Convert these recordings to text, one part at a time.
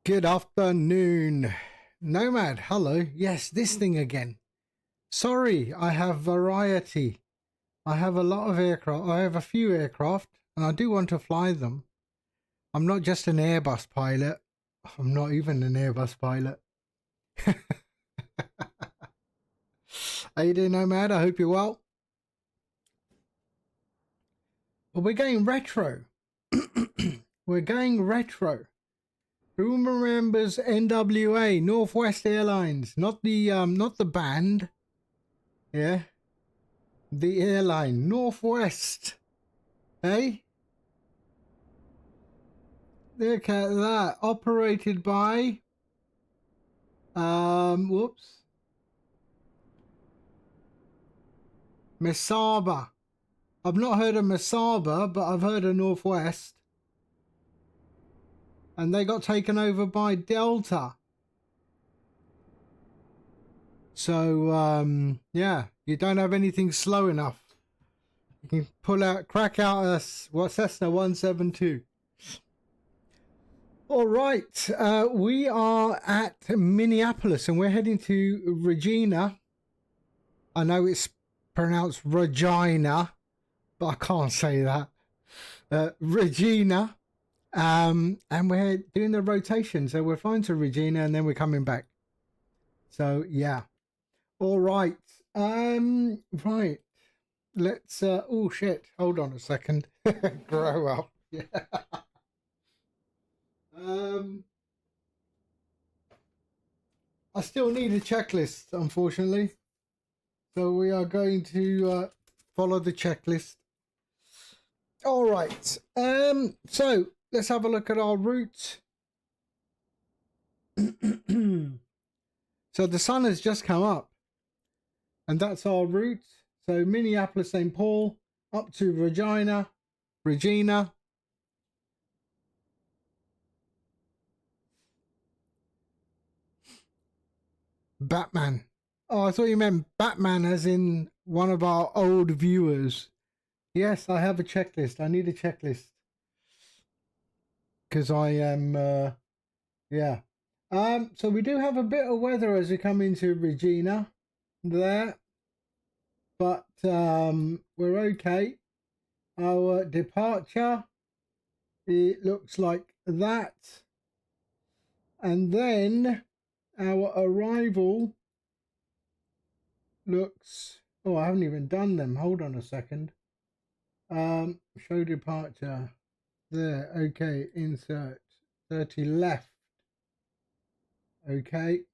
Good afternoon. Nomad, hello. Yes, this thing again. Sorry, I have variety. I have a lot of aircraft. I have a few aircraft, and I do want to fly them. I'm not just an Airbus pilot. I'm not even an Airbus pilot. How you doing, Nomad? I hope you're well. Well, we're going retro. We're going retro. Who remembers NWA, Northwest Airlines? Not the band. Yeah. The airline, Northwest. Hey? Look at that. Operated by whoops. Mesaba. I've not heard of Mesaba, but I've heard of Northwest. And they got taken over by Delta. So yeah, you don't have anything slow enough. You can crack out a Cessna 172. All right, we are at Minneapolis and we're heading to Regina. I know it's pronounced Regina, but I can't say that. Regina. And we're doing the rotation, so we're flying to Regina and then we're coming back. So yeah. All right. Right. Let's oh shit, hold on a second. Grow up. Yeah. I still need a checklist, unfortunately. So we are going to follow the checklist. All right. So let's have a look at our route. So the sun has just come up. And that's our route. So Minneapolis, St. Paul, up to Regina. Batman. Oh, I thought you meant Batman as in one of our old viewers. Yes, I have a checklist. I need a checklist. Because I am, yeah. So we do have a bit of weather as we come into Regina. There. But we're okay. Our departure, it looks like that. And then our arrival looks, oh, I haven't even done them. Hold on a second. Show departure. There, okay, insert 30 left. Okay.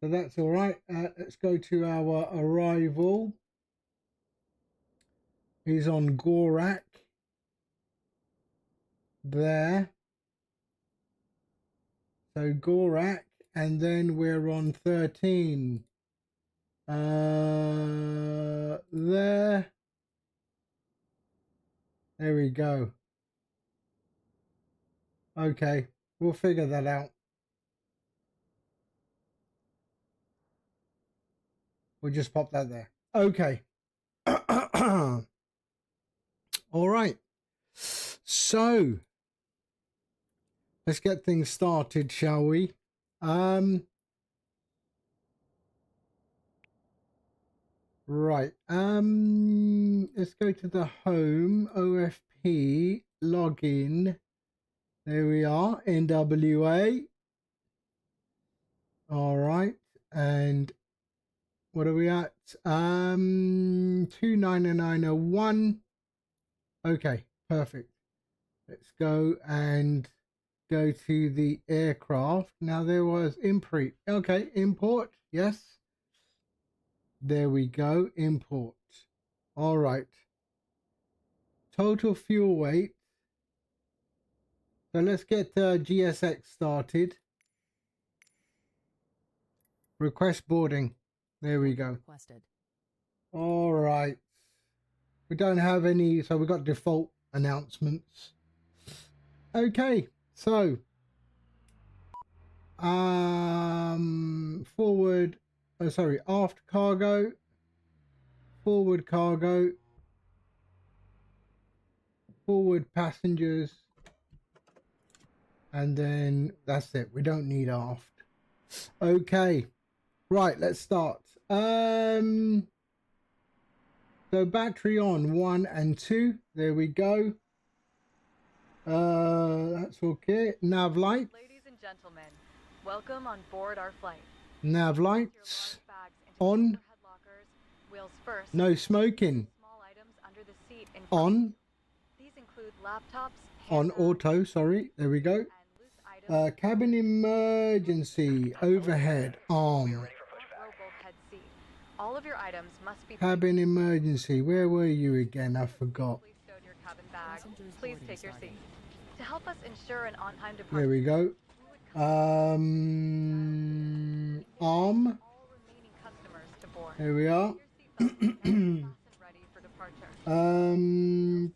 So that's all right. Let's go to our arrival. He's on Gorak. There. So Gorak, and then we're on 13. There. There we go. Okay, we'll figure that out. We'll just pop that there. Okay. All right. So let's get things started, shall we? Right. Let's go to the home, OFP, login. There we are, NWA. All right. And what are we at? 29901. Okay, perfect. Let's go and go to the aircraft. Now there was import. Okay, import. Yes. There we go. Import. All right. Total fuel weight. So let's get GSX started. Request boarding. There we go. Requested. All right. We don't have any, so we got default announcements. Okay, so forward, aft cargo, forward cargo, forward passengers, And then that's it. We don't need aft. Okay. Right, let's start. So battery on 1 and 2. There we go. That's okay. Nav lights. Ladies and gentlemen, welcome on board our flight. Nav lights on. Wheels first. No smoking. Small items under the seat in front. On. These include laptops, On auto, sorry. There we go. and loose items. Cabin emergency overhead arm. Row both head seat. All of your items must be Cabin emergency. Where were you again? I forgot. safely stowed in your cabin bag. Please take your seat. To help us ensure an on-time departure, There we go. Arm. all remaining customers to board. There we are. Your seatbelt is fastened ready for departure.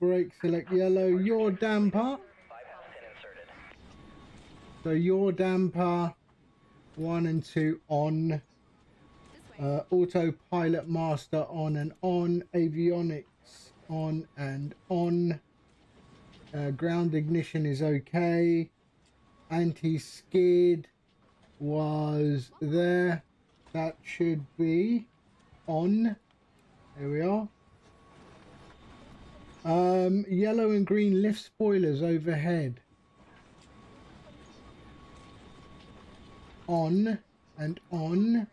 Brake select yellow. Your damper. So your damper 1 and 2 on. Autopilot master on and on. Avionics on and on. Ground ignition is okay. Anti-skid was there. That should be on. There we are. Yellow and green lift spoilers overhead. On and on.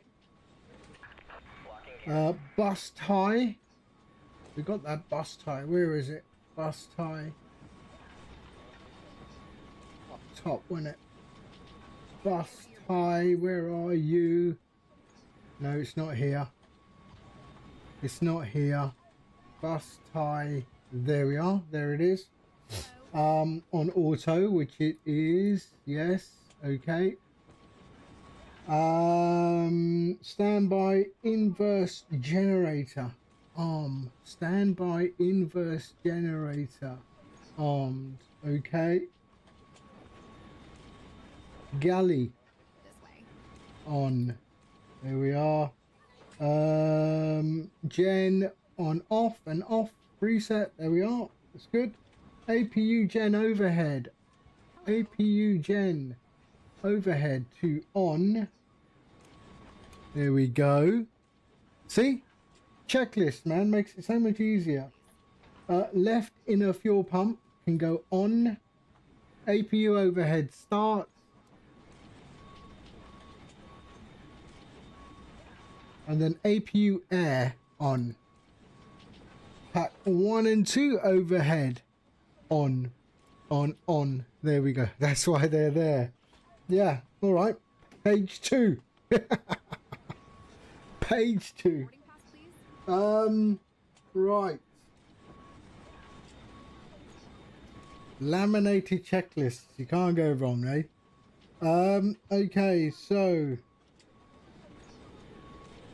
Bus tie. We got that bus tie. Where is it? Bus tie. Up top, wasn't it? Bus tie. Where are you? No, it's not here. It's not here. Bus tie. There we are. There it is. On auto, which it is. Yes. Okay. Standby inverse generator. Standby inverse generator. Armed. Okay. Galley. On. There we are. Gen on off and off preset. There we are. That's good. APU gen overhead. APU gen overhead to on. There we go. See? Checklist, man. Makes it so much easier. Left inner fuel pump can go on. APU overhead start. And then APU air on. Pack 1 and 2 overhead on. On. There we go. That's why they're there. Yeah, all right. Page 2. Page 2. Right. Laminated checklists. You can't go wrong, eh? Okay, so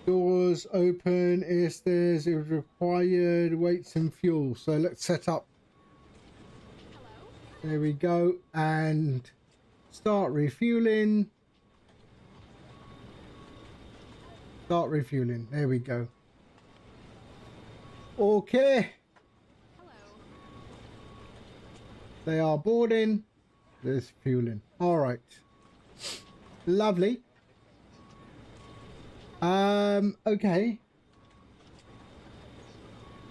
doors open, air stairs is required, weights and fuel. So let's set up. There we go, and start refueling. Start refueling. There we go. Okay. They are boarding. There's fueling. All right. Lovely. Okay.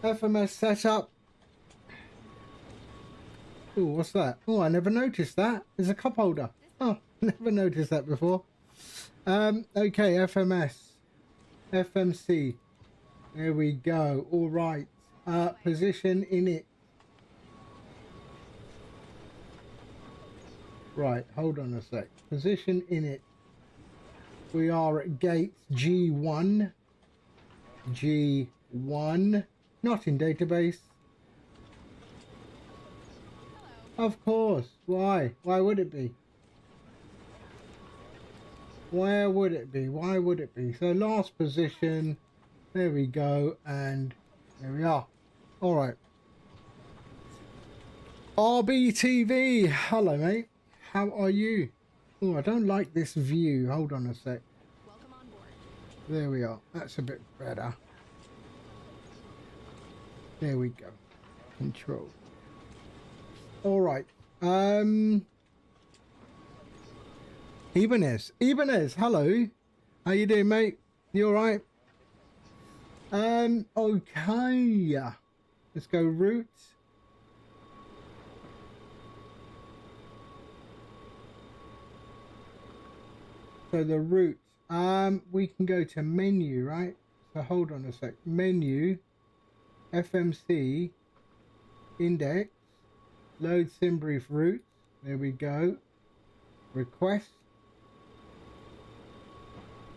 FMS setup. Oh, what's that? Oh, I never noticed that. There's a cup holder. Oh, never noticed that before. Okay, FMS. FMC. There we go. All right. Position in it. Right, hold on a sec. Position in it. We are at gate G1. G1. Not in database. Of course. Why? Why would it be? Where would it be? Why would it be? So last position. There we go. And there we are. All right. RBTV. Hello, mate. How are you? Oh, I don't like this view. Hold on a sec. Welcome on board. There we are. That's a bit better. There we go. Control. All right. Ibanez, hello. How you doing, mate? You all right? Okay. Let's go route. So the route, we can go to menu, right? So hold on a sec. Menu, FMC, index, load sim brief routes. There we go. Request.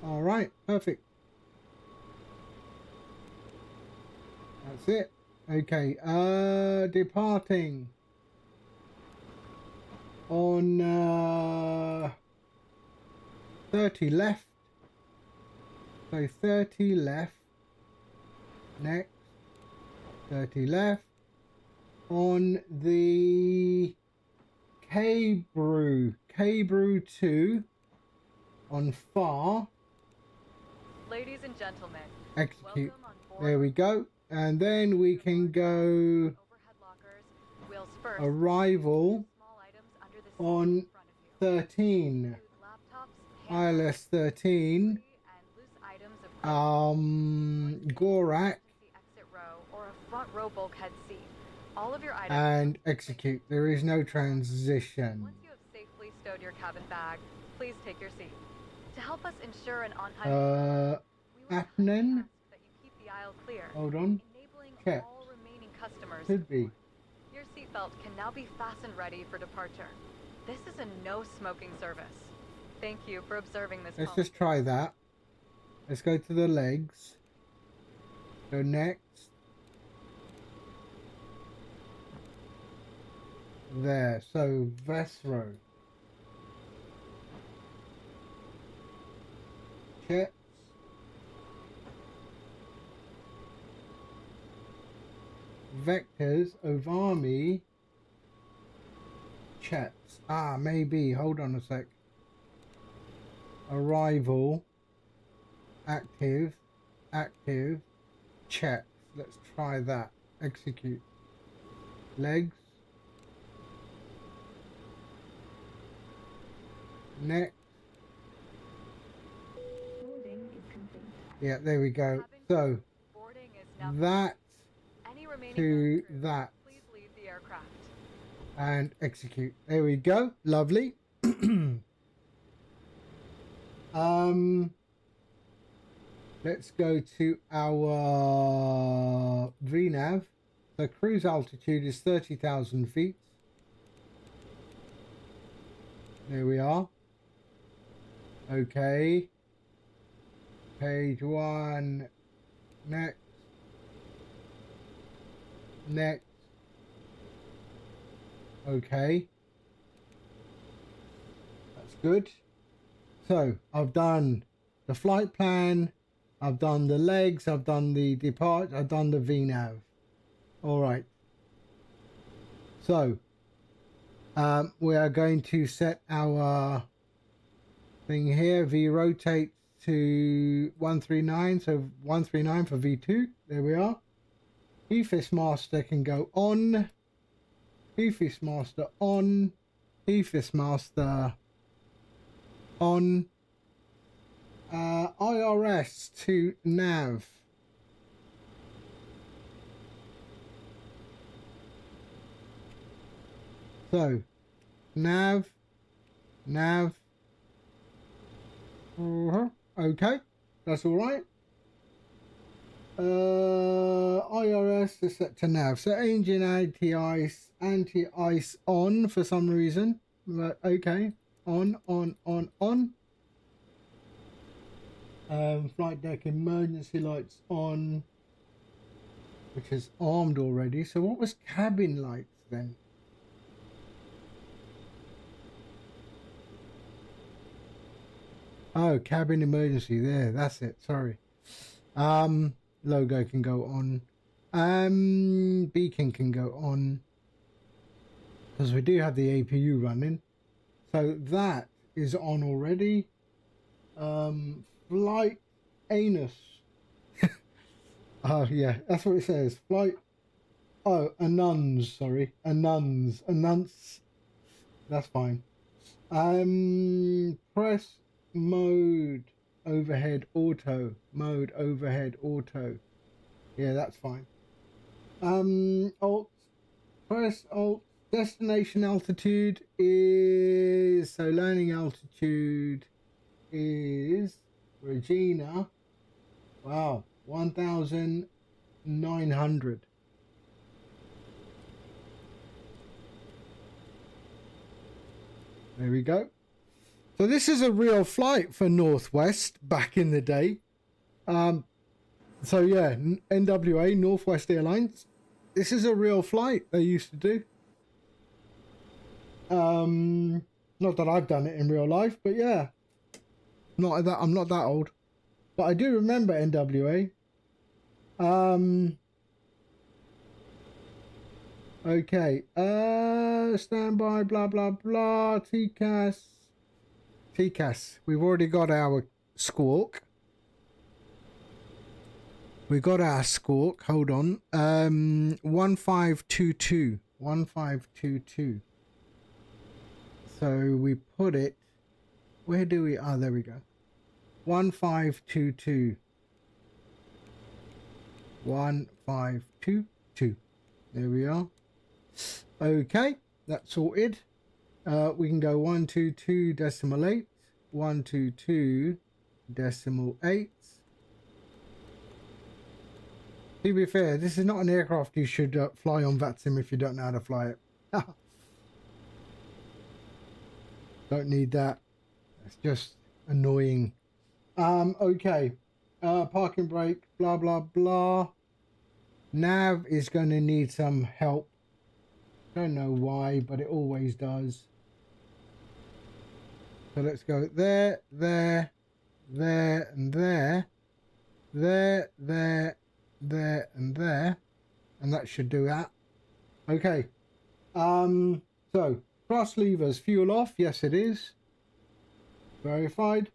All right, perfect. That's it. Okay, departing on 30 left. So 30 left. Next. 30 left. On the K-Brew 2 on far. Ladies and gentlemen, Execute. welcome on board. There we go. And then we can go Overhead lockers, wheels first. arrival Small items under the seat on in front of you. 13. Include laptops, ILS 13. and loose items of Gorak. the exit row or a front row bulkhead seat. All of your items And execute. There is no transition. Once you have safely stowed your cabin bag, please take your seat. To help us ensure an on-time we would happening. ask that you keep the aisle clear, Hold on. enabling Check. all remaining customers. Could be. Your seatbelt can now be fastened ready for departure. This is a no smoking service. Thank you for observing this. Let's policy. just try that. Let's go to the legs. Go next. There. So Vesro. Checks. Vectors. Ovami. Checks. Ah, maybe. Hold on a sec. Arrival. Active. Active. Checks. Let's try that. Execute. Legs. Next. Yeah, there we go. So Boarding is now that Any remaining to crew, that please leave the aircraft. and execute. There we go. Lovely. Let's go to our VNAV. The cruise altitude is 30,000 feet. There we are. Okay. Page 1. Next. Next. Okay. That's good. So I've done the flight plan. I've done the legs. I've done the depart. I've done the VNAV. All right. So we are going to set our thing here. V rotate to 139. So 139 for V2. There we are. EFIS master can go on. EFIS master on. EFIS master on. IRS to nav. So nav. Okay, that's all right. IRS is set to nav. So engine anti-ice on for some reason. But okay, on. Flight deck emergency lights on, which is armed already. So what was cabin lights then? Oh, cabin emergency. There, that's it. Sorry. Logo can go on. Beacon can go on, because we do have the APU running. So that is on already. Flight anus. Oh yeah, that's what it says. Flight. Oh, a nuns. Sorry, a nuns. That's fine. press mode overhead auto. Mode overhead auto. Yeah, that's fine. Alt. Press Alt. Destination altitude is, so landing altitude is Regina. Wow, 1,900. There we go. So this is a real flight for Northwest back in the day. So yeah, NWA, Northwest Airlines. This is a real flight they used to do. Not that I've done it in real life, but yeah. Not that I'm not that old. But I do remember NWA. Okay. Standby, blah blah blah. TCAS. We've already got our squawk. We got our squawk. Hold on. 1522. 1522. So we put it. Where do we? Ah, there we go. 1522. 1522. There we are. Okay, that's sorted. We can go 122.8. 122.8. To be fair, this is not an aircraft you should fly on VATSIM if you don't know how to fly it. Don't need that. It's just annoying. Okay. Parking brake, blah, blah, blah. Nav is going to need some help. Don't know why, but it always does. So let's go there, there, there, and there. There, there, there, and there. And that should do that. Okay. So, cross levers, fuel off. Yes, it is. Verified.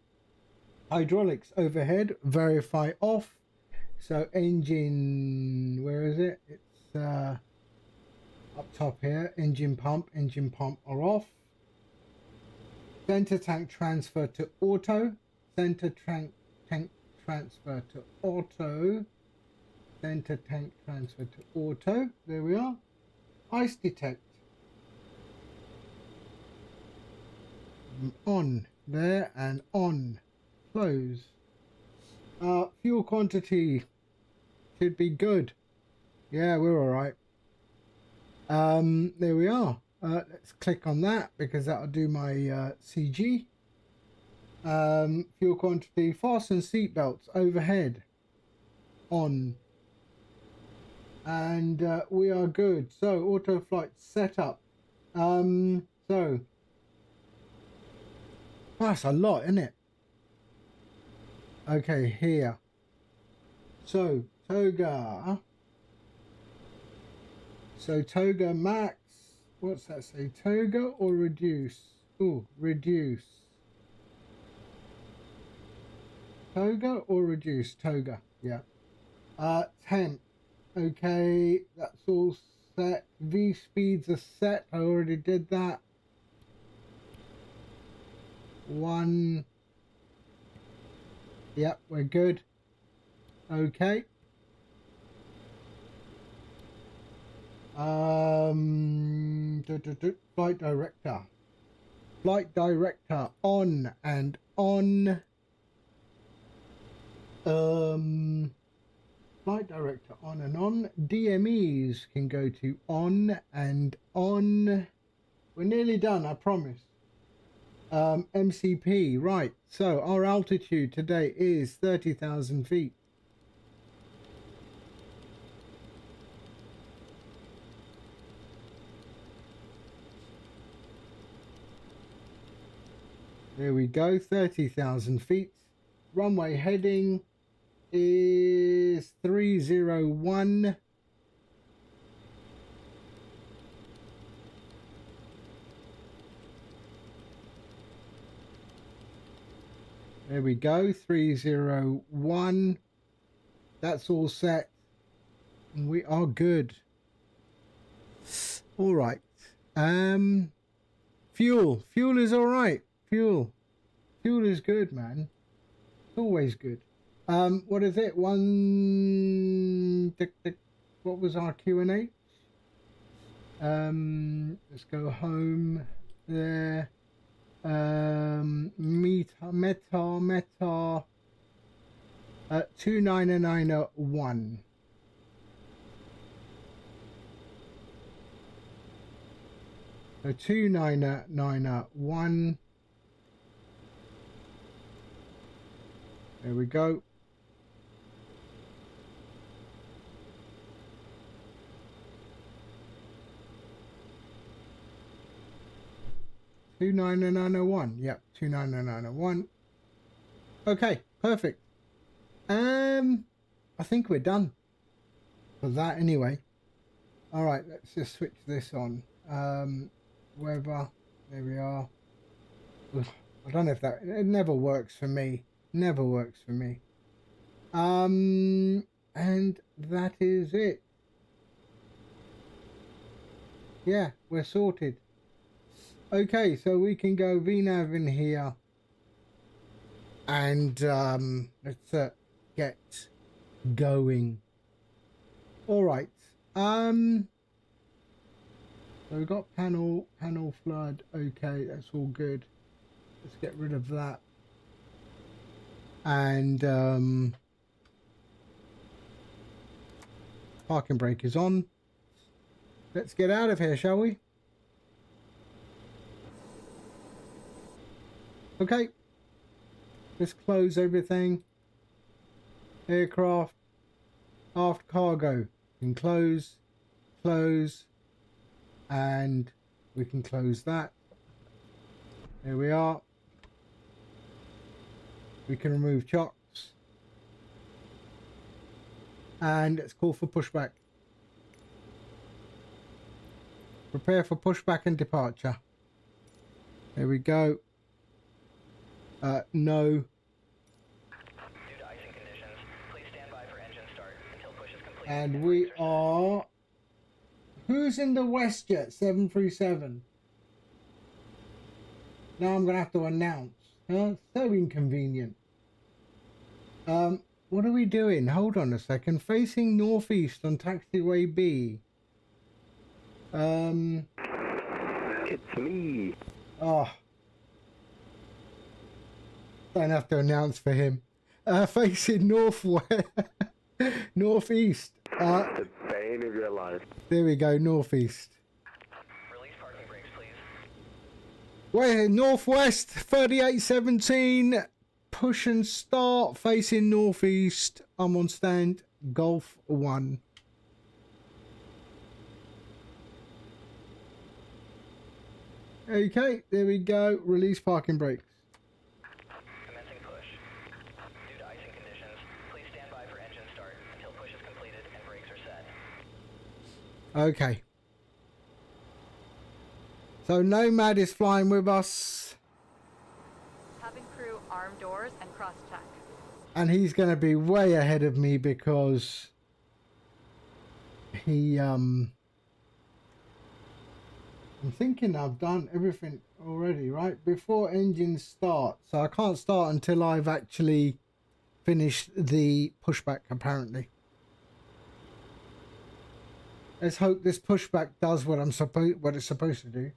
Hydraulics overhead, verify off. So engine, where is it? It's up top here. Engine pump are off. Center tank transfer to auto. Center tank transfer to auto. Center tank transfer to auto. There we are. Ice detect. On there and on. Close. Fuel quantity should be good. Yeah, we're all right. There we are. Let's click on that because that'll do my CG. Fuel quantity. Fasten seat belts overhead. On. And we are good. So auto flight setup. So that's a lot, isn't it? Okay, here. So Toga. So Toga max. What's that say? Toga or reduce? Oh, reduce. Toga or reduce? Toga. Yeah. Temp. Okay, that's all set. V speeds are set. I already did that. 1. Yep, we're good. Okay. Flight director. Flight director on and on. Flight director on and on. DMEs can go to on and on. We're nearly done, I promise. MCP, right. So our altitude today is 30,000 feet. There we go, 30,000 feet. Runway heading is 301. There we go, 301. That's all set. And we are good. All right. Fuel. Fuel is all right. Fuel Fuel is good, man. It's always good. What is it? What was our Q&A? Let's go home there. Meta 29901. So 29901. There we go. Two 29901. Yep, 29901. Okay, perfect. I think we're done for that anyway. All right, let's just switch this on. Weather, there we are. Ugh, I don't know if that, it never works for me. Never works for me. And that is it. Yeah, we're sorted. Okay, so we can go VNav in here and let's get going. All right. So we've got panel flood. Okay, that's all good. Let's get rid of that. And parking brake is on. Let's get out of here, shall we? Okay. Let's close everything. Aircraft, aft cargo. We can close, and we can close that. There we are. We can remove chocks. And let's call for pushback. Prepare for pushback and departure. There we go. No. Due to icing conditions, please stand by for engine start until push is complete. And we are... Who's in the WestJet 737? Now I'm going to have to announce. So inconvenient. What are we doing? Hold on a second. Facing northeast on taxiway B. It's me. Oh. Don't have to announce for him. Facing northwest, northeast. The bane of your life. There we go, northeast. Release parking brakes, please. We're northwest, 3817. Push and start, facing northeast. I'm on stand, Golf 1. Okay, there we go. Release parking brakes. Commencing push. Due to icing conditions, please stand by for engine start until push is completed and brakes are set. Okay. So Nomad is flying with us. Cabin crew arm doors and cross-check. And he's going to be way ahead of me because he, I'm thinking I've done everything already, right? Before engine start. So I can't start until I've actually finished the pushback, apparently. Let's hope this pushback does what it's supposed to do.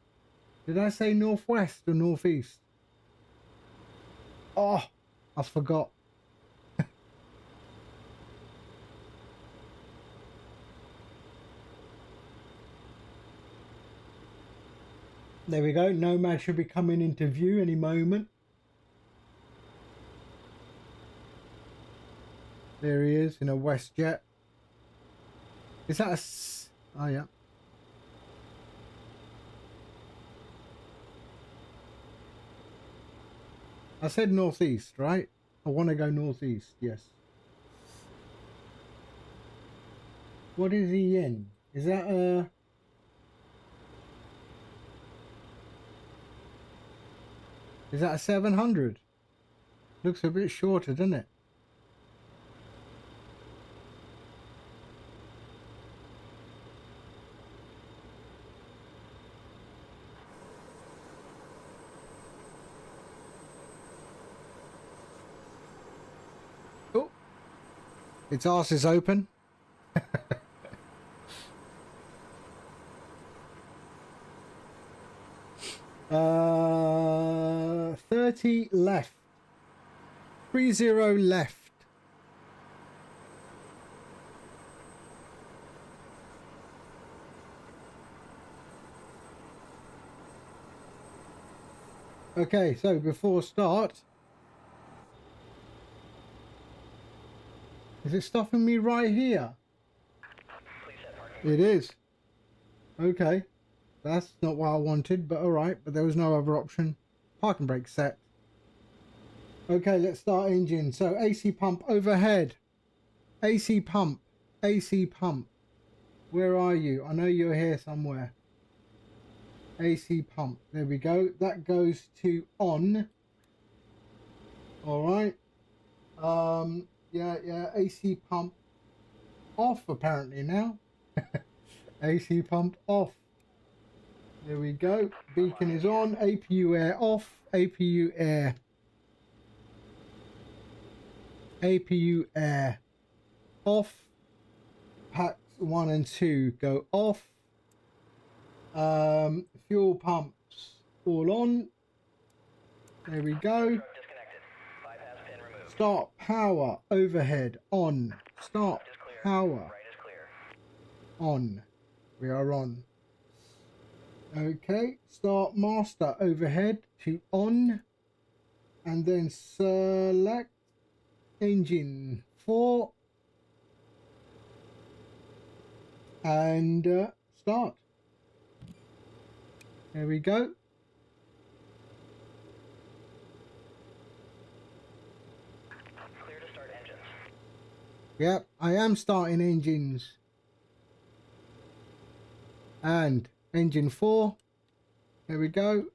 Did I say northwest or northeast? Oh, I forgot. There we go. Nomad should be coming into view any moment. There he is in a WestJet. Is that a... Oh, yeah. I said northeast, right? I want to go northeast, yes. What is he in? Is that a... Is that a 700? Looks a bit shorter, doesn't it? Its arse is open. 30 left. 30 left. Okay, so before start, is it stopping me right here? It is. Okay, that's not what I wanted, but all right. But there was no other option. Parking brake set. Okay, let's start engine. So AC pump overhead. AC pump. AC pump. Where are you? I know you're here somewhere. AC pump. There we go. That goes to on. All right. Yeah. AC pump off apparently now. AC pump off. There we go. Beacon is on. APU air off. APU air. APU air off. Packs 1 and 2 go off. Fuel pumps all on. There we go. Start power overhead on. Start power on. We are on. Okay, start master overhead to on, and then select engine 4 and start. There we go. Clear to start engines. Yep, I am starting engines. And engine 4. There we go.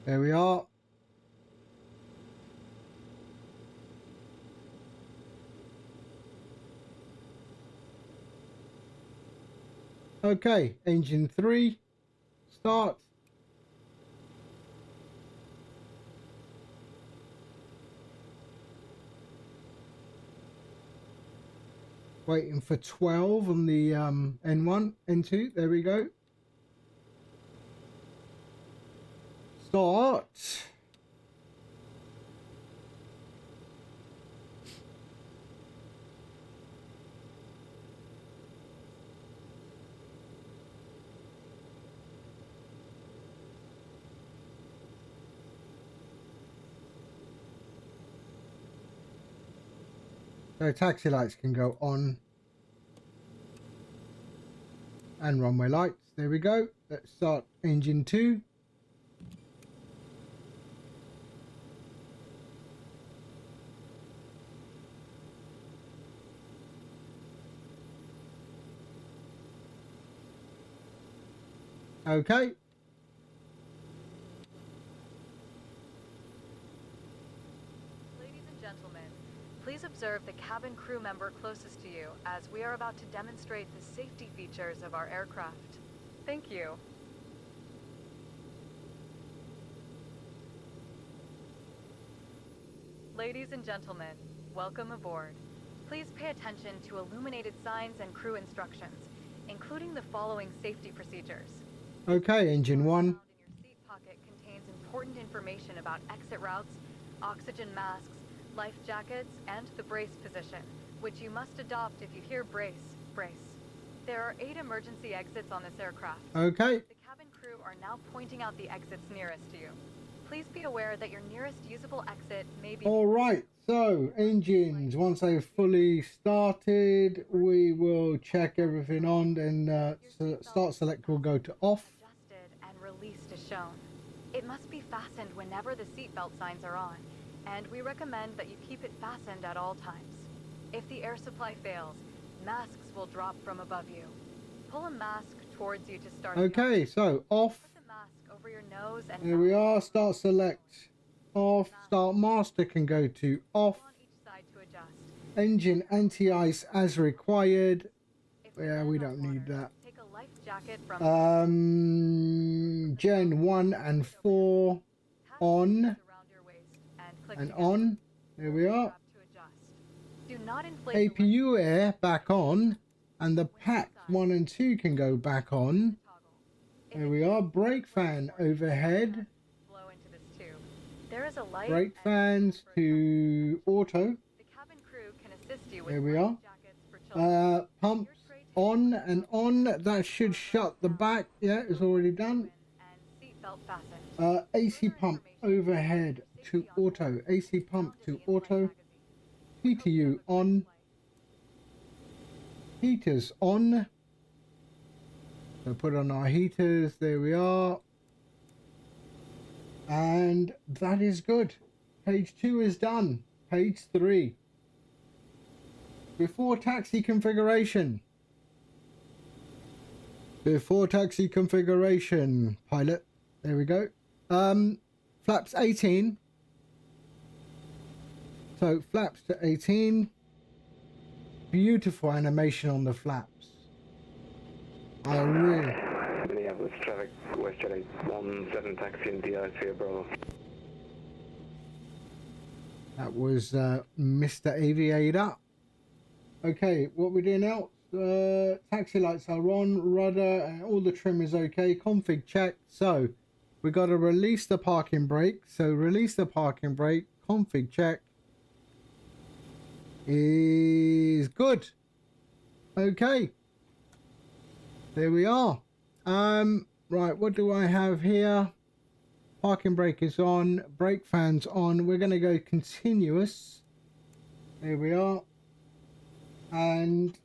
There we are. Okay, engine 3, start. Waiting for 12 on the N1, N2, there we go. Start. So taxi lights can go on and runway lights. There we go. Let's start engine 2. Okay. Ladies and gentlemen, please observe the cabin crew member closest to you as we are about to demonstrate the safety features of our aircraft. Thank you. Ladies and gentlemen, welcome aboard. Please pay attention to illuminated signs and crew instructions, including the following safety procedures. Okay, engine 1. Found in your seat pocket contains important information about exit routes, oxygen masks, life jackets, and the brace position, which you must adopt if you hear brace, brace. There are 8 emergency exits on this aircraft. Okay. The cabin crew are now pointing out the exits nearest to you. Please be aware that your nearest usable exit may be... All right, so engines, once they've fully started, we will check everything on, and start select will go to off. Adjusted and released as shown. It must be fastened whenever the seatbelt signs are on, and we recommend that you keep it fastened at all times. If the air supply fails, masks will drop from above you. Pull a mask towards you to start. Okay, so off. Put the mask over your nose and There we mouth. are. Start select. Off. Start master can go to off. On each side to adjust. Engine anti-ice as required. If the Yeah, man we on don't need water, that. take a life jacket from Gen 1 and 4 pass the on keys around your waist and click and together. on. There we Hold the are. strap to adjust. Do not inflate the APU air back on, and the packs 1 and 2 can go back on. toggle. There we are. Brake fan overhead. Blow into this tube. There is a light Brake and fans to auto. the cabin crew can assist you with There we life are. jackets for children. Pumps on and on. That should shut the back. Yeah, it's already done. And seatbelt fastened. AC pump overhead to auto. AC pump to auto. PTU on. Heaters on. So put on our heaters. There we are. And that is good. Page 2 is done. Page 3. Before taxi configuration. Before taxi configuration. Pilot. There we go. Flaps 18. So flaps to 18. Beautiful animation on the flaps. I really. Minneapolis traffic, WestJet 817 taxi in DI3 Bravo. That was Mr. Aviator. Okay, what we're doing now? Taxi lights are on, rudder, and all the trim is okay. Config check. So we got to release the parking brake. So release the parking brake. Config check is good. Okay. There we are. Right, what do I have here? Parking brake is on, brake fans on. We're going to go continuous. There we are. And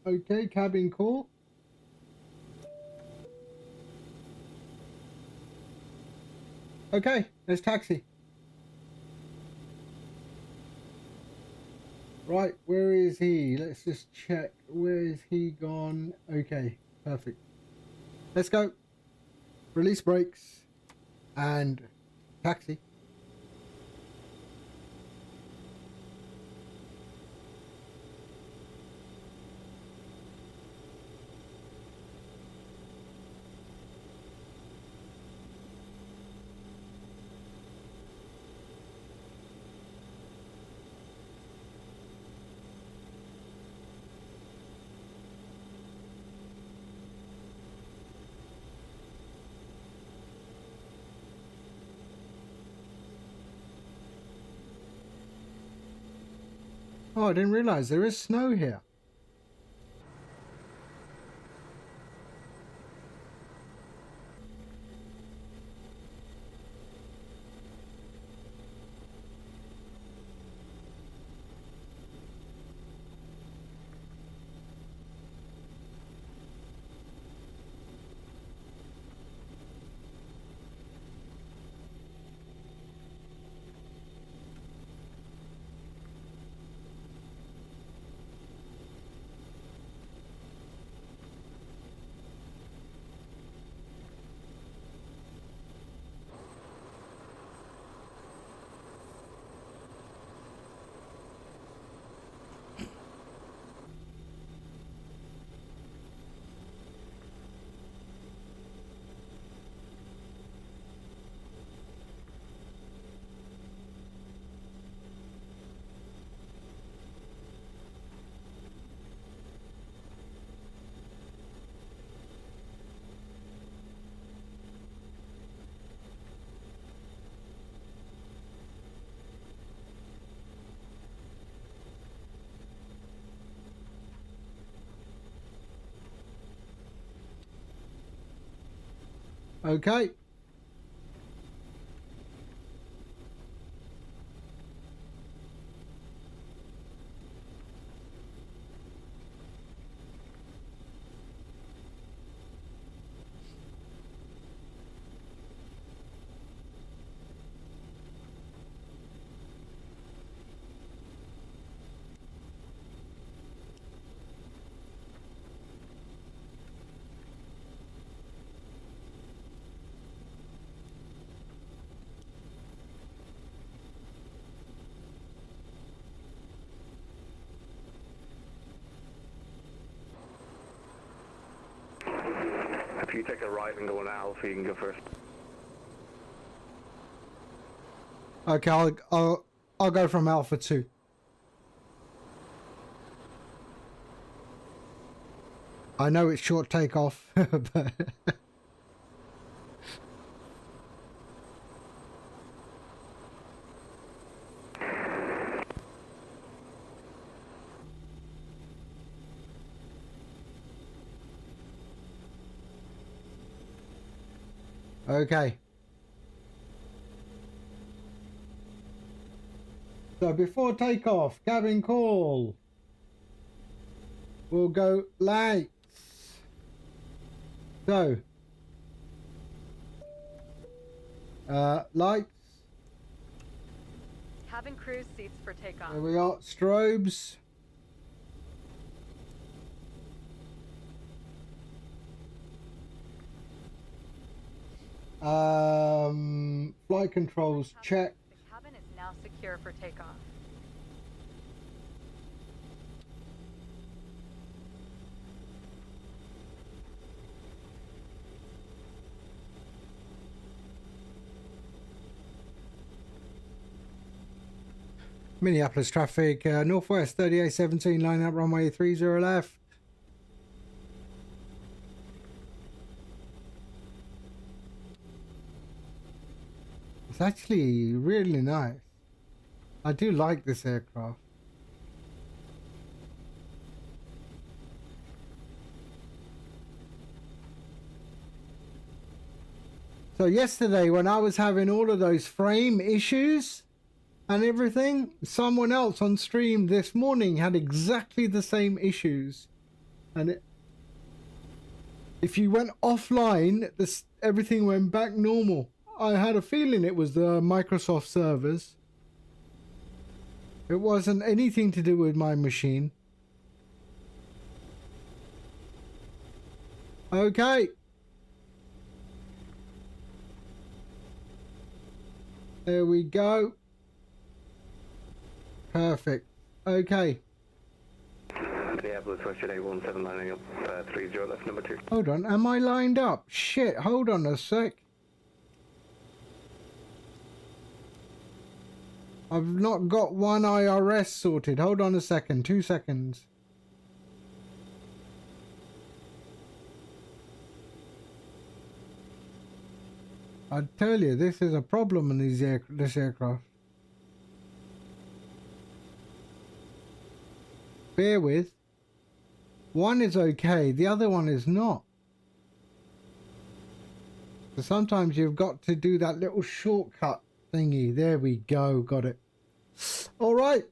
okay, cabin call. Okay, let's taxi. Right, where is he? Let's just check. Where is he gone? Okay, perfect. Let's go. Release brakes and taxi. Oh, I didn't realize there is snow here. Okay. If you take a right and go on Alpha, you can go first. Okay, I'll go from Alpha 2. I know it's short takeoff, but okay. So before takeoff, cabin call. We'll go lights. So, lights. Cabin crew seats for takeoff. There we are. Strobes. Flight controls check. The cabin is now secure for takeoff. Minneapolis traffic, northwest 3817, line up runway 30 left. It's actually really nice. I do like this aircraft. So yesterday when I was having all of those frame issues and everything, someone else on stream this morning had exactly the same issues, and if you went offline, everything went back normal. I had a feeling it was the Microsoft servers. It wasn't anything to do with my machine. Okay. There we go. Perfect. Okay. Minneapolis, West Jet 817, lining up 30 left, number 2. Hold on. Am I lined up? Shit. Hold on a sec. I've not got one IRS sorted. Hold on a second. 2 seconds. I tell you, this is a problem in this aircraft. Bear with. One is okay, the other one is not. So sometimes you've got to do that little shortcut thingy. There we go, got it. All right.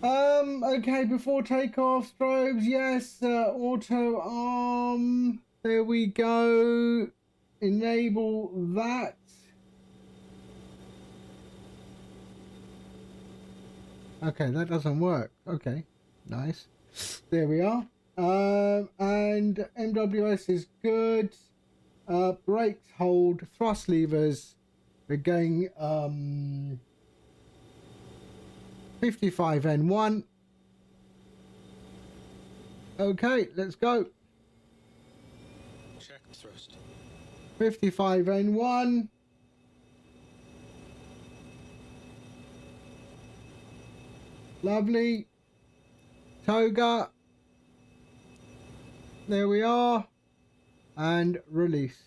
Okay, before takeoff, strobes, yes, auto arm. There we go. Enable that. Okay, that doesn't work. Okay, nice. There we are. And MWS is good. Brakes hold, thrust levers. We're going 55N1. Okay, let's go. Check thrust. 55N1. Lovely. Toga. There we are. And release.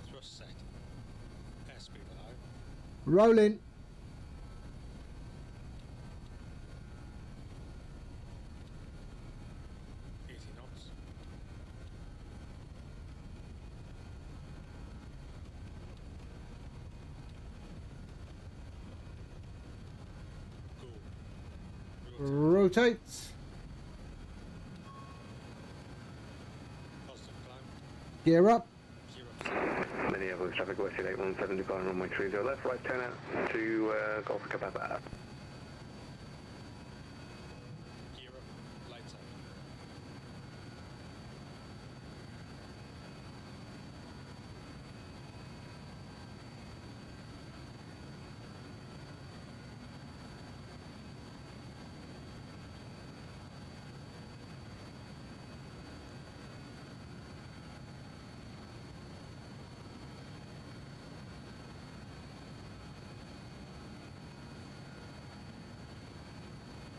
Thrust set. Airspeed allow. Rolling. Rotates. Positive climb. Gear up. 0%. Minneapolis traffic, West Jet 817, departing runway 30 left, right 10 out to Gulf of Capapa. Gear up. Lights out.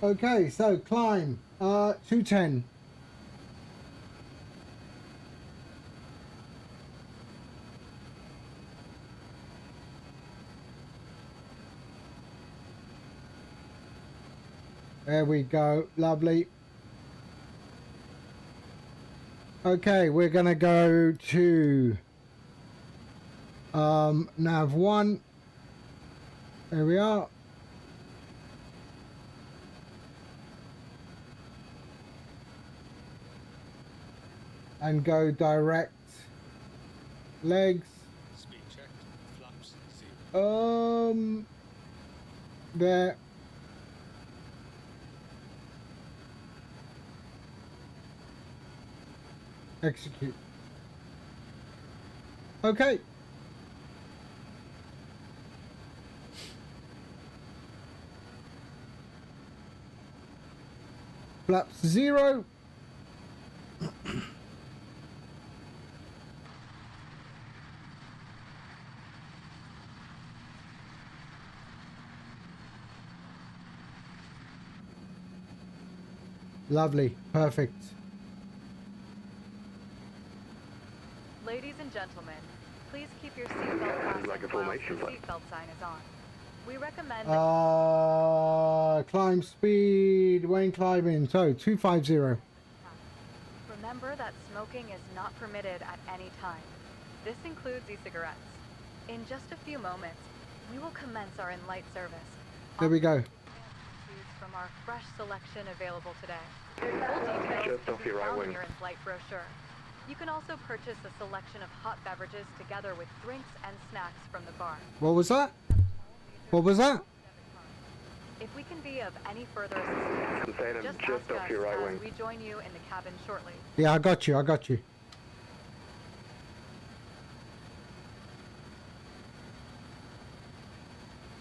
Okay, so climb. 210. There we go. Lovely. Okay, we're gonna go to nav 1. There we are. And go direct legs. Speed checked. Flaps 0. There. Execute. Okay. Flaps 0. Lovely. Perfect. Ladies and gentlemen, please keep your seatbelt fastened Like a while the formation flight. seatbelt sign is on. We recommend Climb speed when climbing. So 250. remember that smoking is not permitted at any time. This includes e-cigarettes. In just a few moments, we will commence our in-light service. There we go. From our fresh selection available today. Full details Just can off be your right found in wing. your in-flight brochure. You can also purchase a selection of hot beverages together with drinks and snacks from the bar. What was that? What was that? If we can be of any further assistance, I'm saying I'm just just ask off us your right as wing. we join you in the cabin shortly. Yeah, I got you. I got you.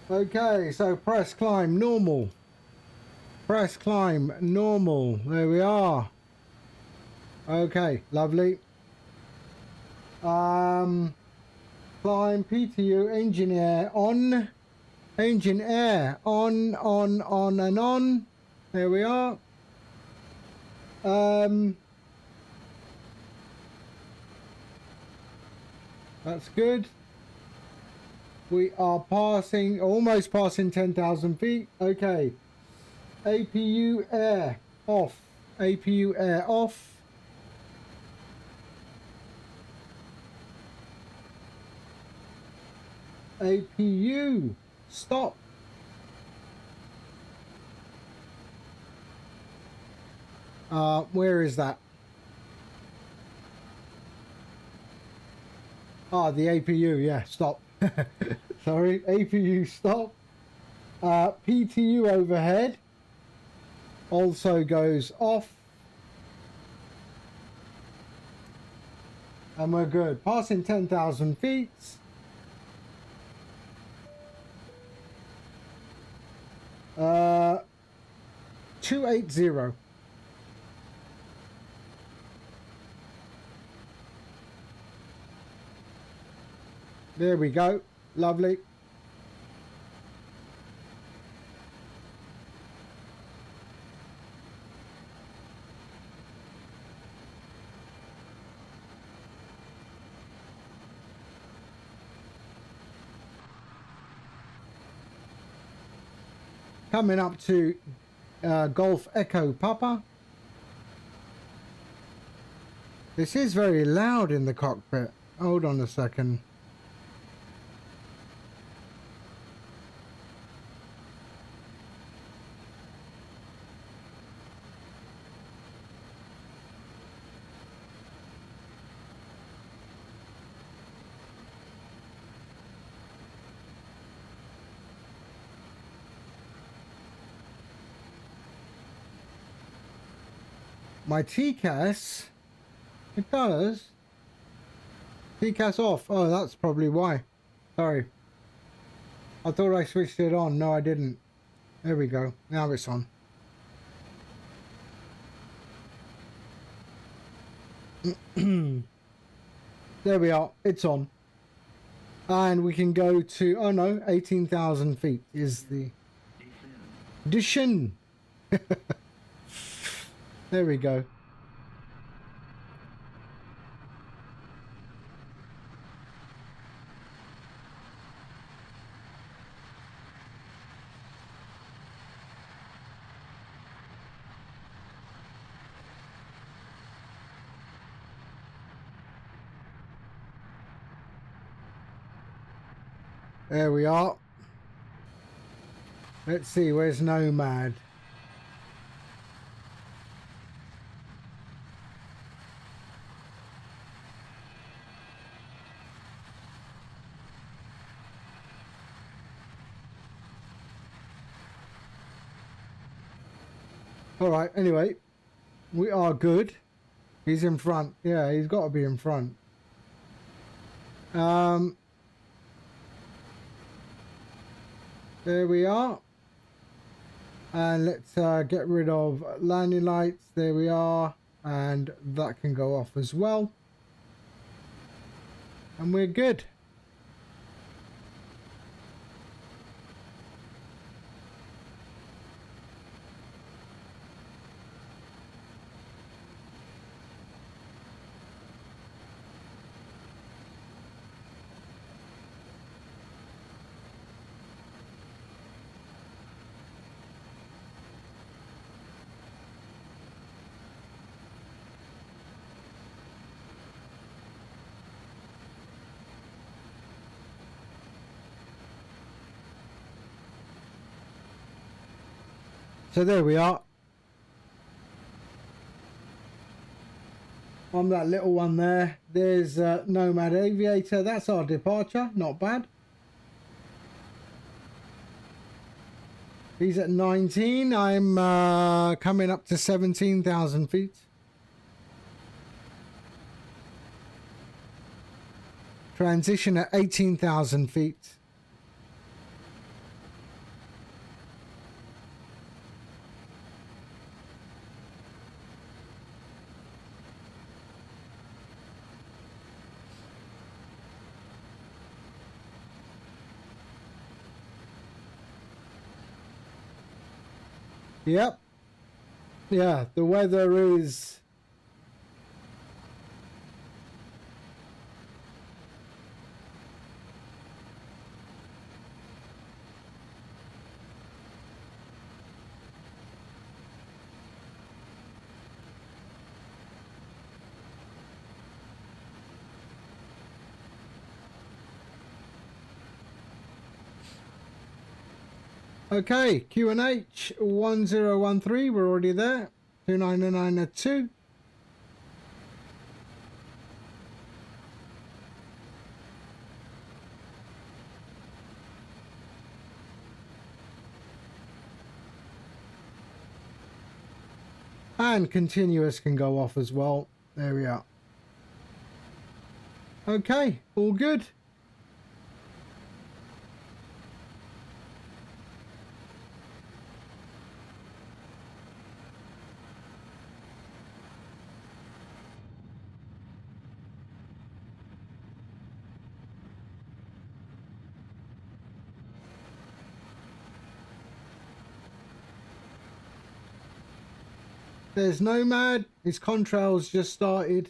Okay, so press climb normal. Press climb normal. There we are. Okay, lovely. Climb PTU engine air on. Engine air on and on. There we are. That's good. We are passing, almost passing 10,000 feet. Okay. APU air off. APU air off. APU stop. Where is that? Ah, the APU, yeah, stop. Sorry, APU stop. PTU overhead also goes off. And we're good. Passing 10,000 feet. Uh, 280. There we go. Lovely. Coming up to Golf Echo Papa. This is very loud in the cockpit. Hold on a second. My TCAS, it does. TCAS off. Oh, that's probably why. Sorry. I thought I switched it on. No, I didn't. There we go. Now it's on. There we are. It's on. And we can go to, oh no, 18,000 feet is the addition. There we go. There we are. Let's see, where's Nomad? All right, anyway, we are good. He's in front. Yeah, he's got to be in front. There we are. And let's get rid of landing lights. There we are. And that can go off as well. And we're good. So there we are. On that little one there, there's Nomad Aviator. That's our departure. Not bad. He's at 19. I'm coming up to 17,000 feet. Transition at 18,000 feet. Yep. Yeah, the weather is... Okay, QNH 1013, we're already there. 299 at 2. And continuous can go off as well. There we are. Okay, all good. There's Nomad. His contrails just started.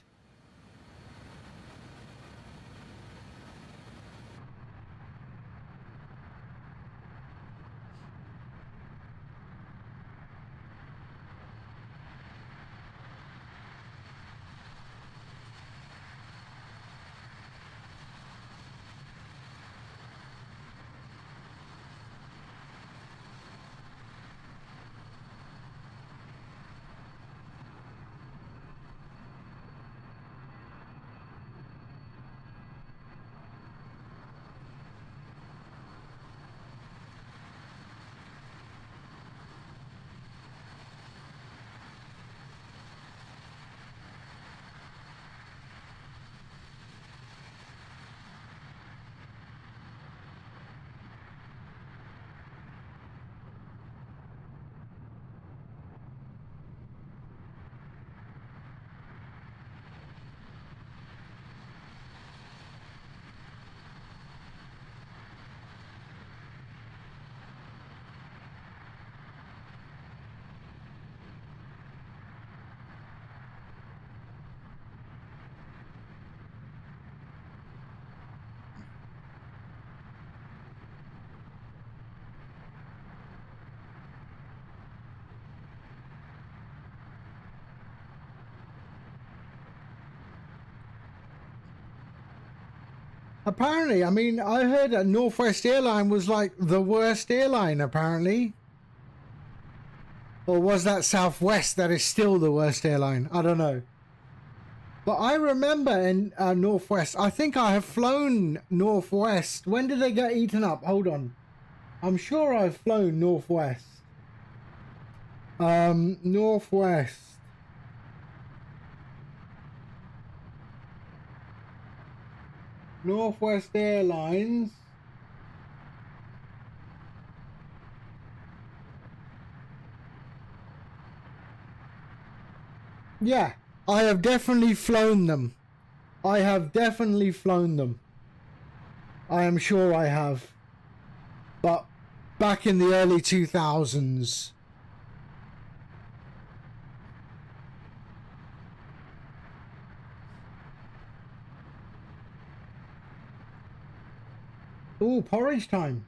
Apparently, I mean, I heard that Northwest Airline was like the worst airline, apparently. Or was that Southwest that is still the worst airline? I don't know. But I remember in Northwest, I think I have flown Northwest. When did they get eaten up? Hold on. I'm sure I've flown Northwest. Northwest. Northwest Airlines. Yeah, I have definitely flown them. I have definitely flown them. I am sure I have. But back in the early 2000s. Ooh, porridge time.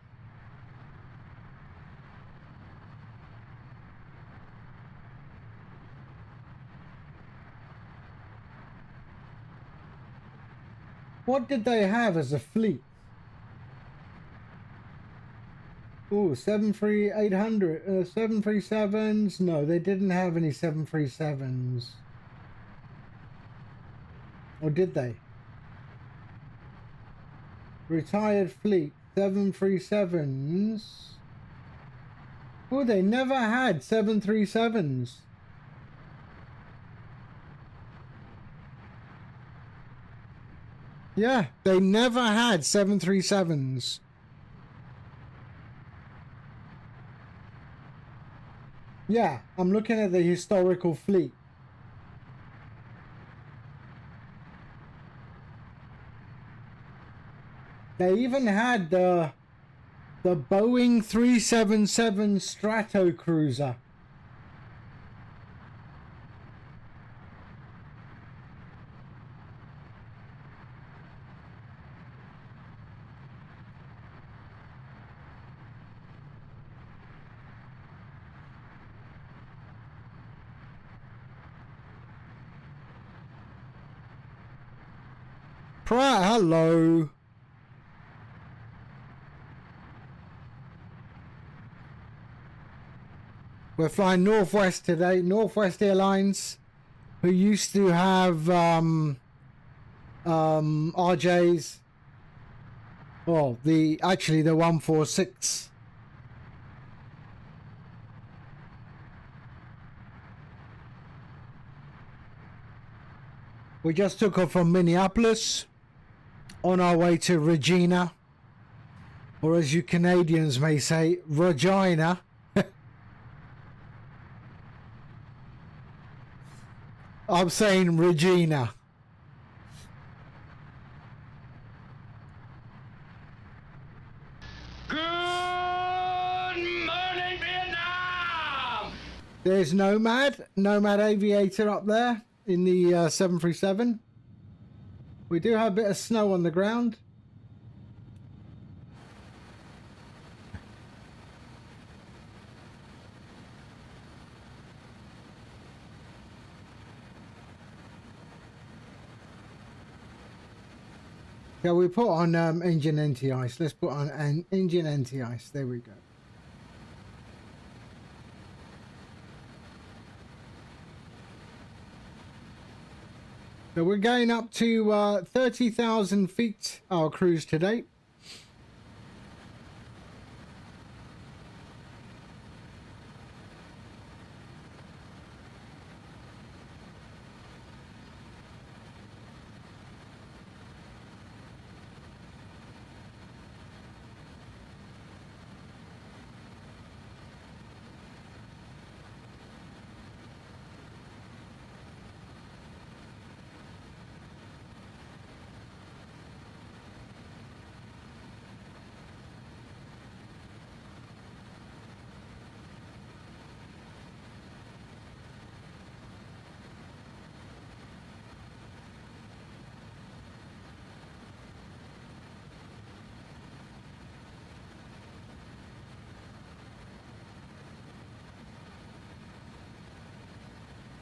What did they have as a fleet? Ooh, 737-800, 737s. No, they didn't have any 737s. Or did they? Retired fleet, 737s. Oh, they never had 737s. Yeah, they never had 737s. Yeah, I'm looking at the historical fleet. They even had the Boeing 377 Stratocruiser. Hello. We're flying Northwest today. Northwest Airlines, who used to have RJs. Well, the 146. We just took off from Minneapolis on our way to Regina, or as you Canadians may say, Regina. I'm saying Regina. Good morning, Vietnam! There's Nomad Aviator up there in the 737. We do have a bit of snow on the ground. Yeah, we put on engine anti-ice. Let's put on an engine anti-ice. There we go. So we're going up to 30,000 feet our cruise today.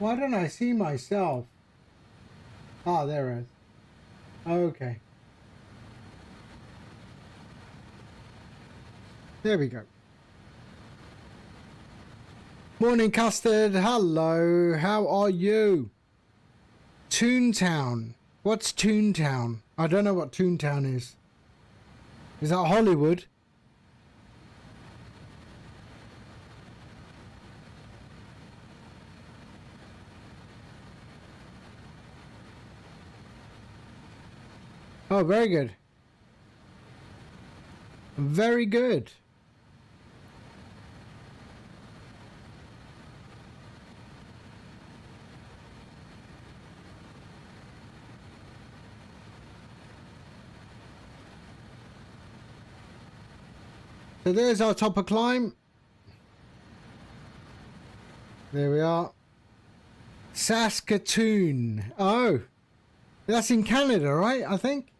Why don't I see myself? Ah, there it is. Okay. There we go. Morning, Custard. Hello. How are you? Toontown. What's Toontown? I don't know what Toontown is. Is that Hollywood? Oh, very good. Very good. So there's our top of climb. There we are. Saskatoon. Oh, that's in Canada, right? I think.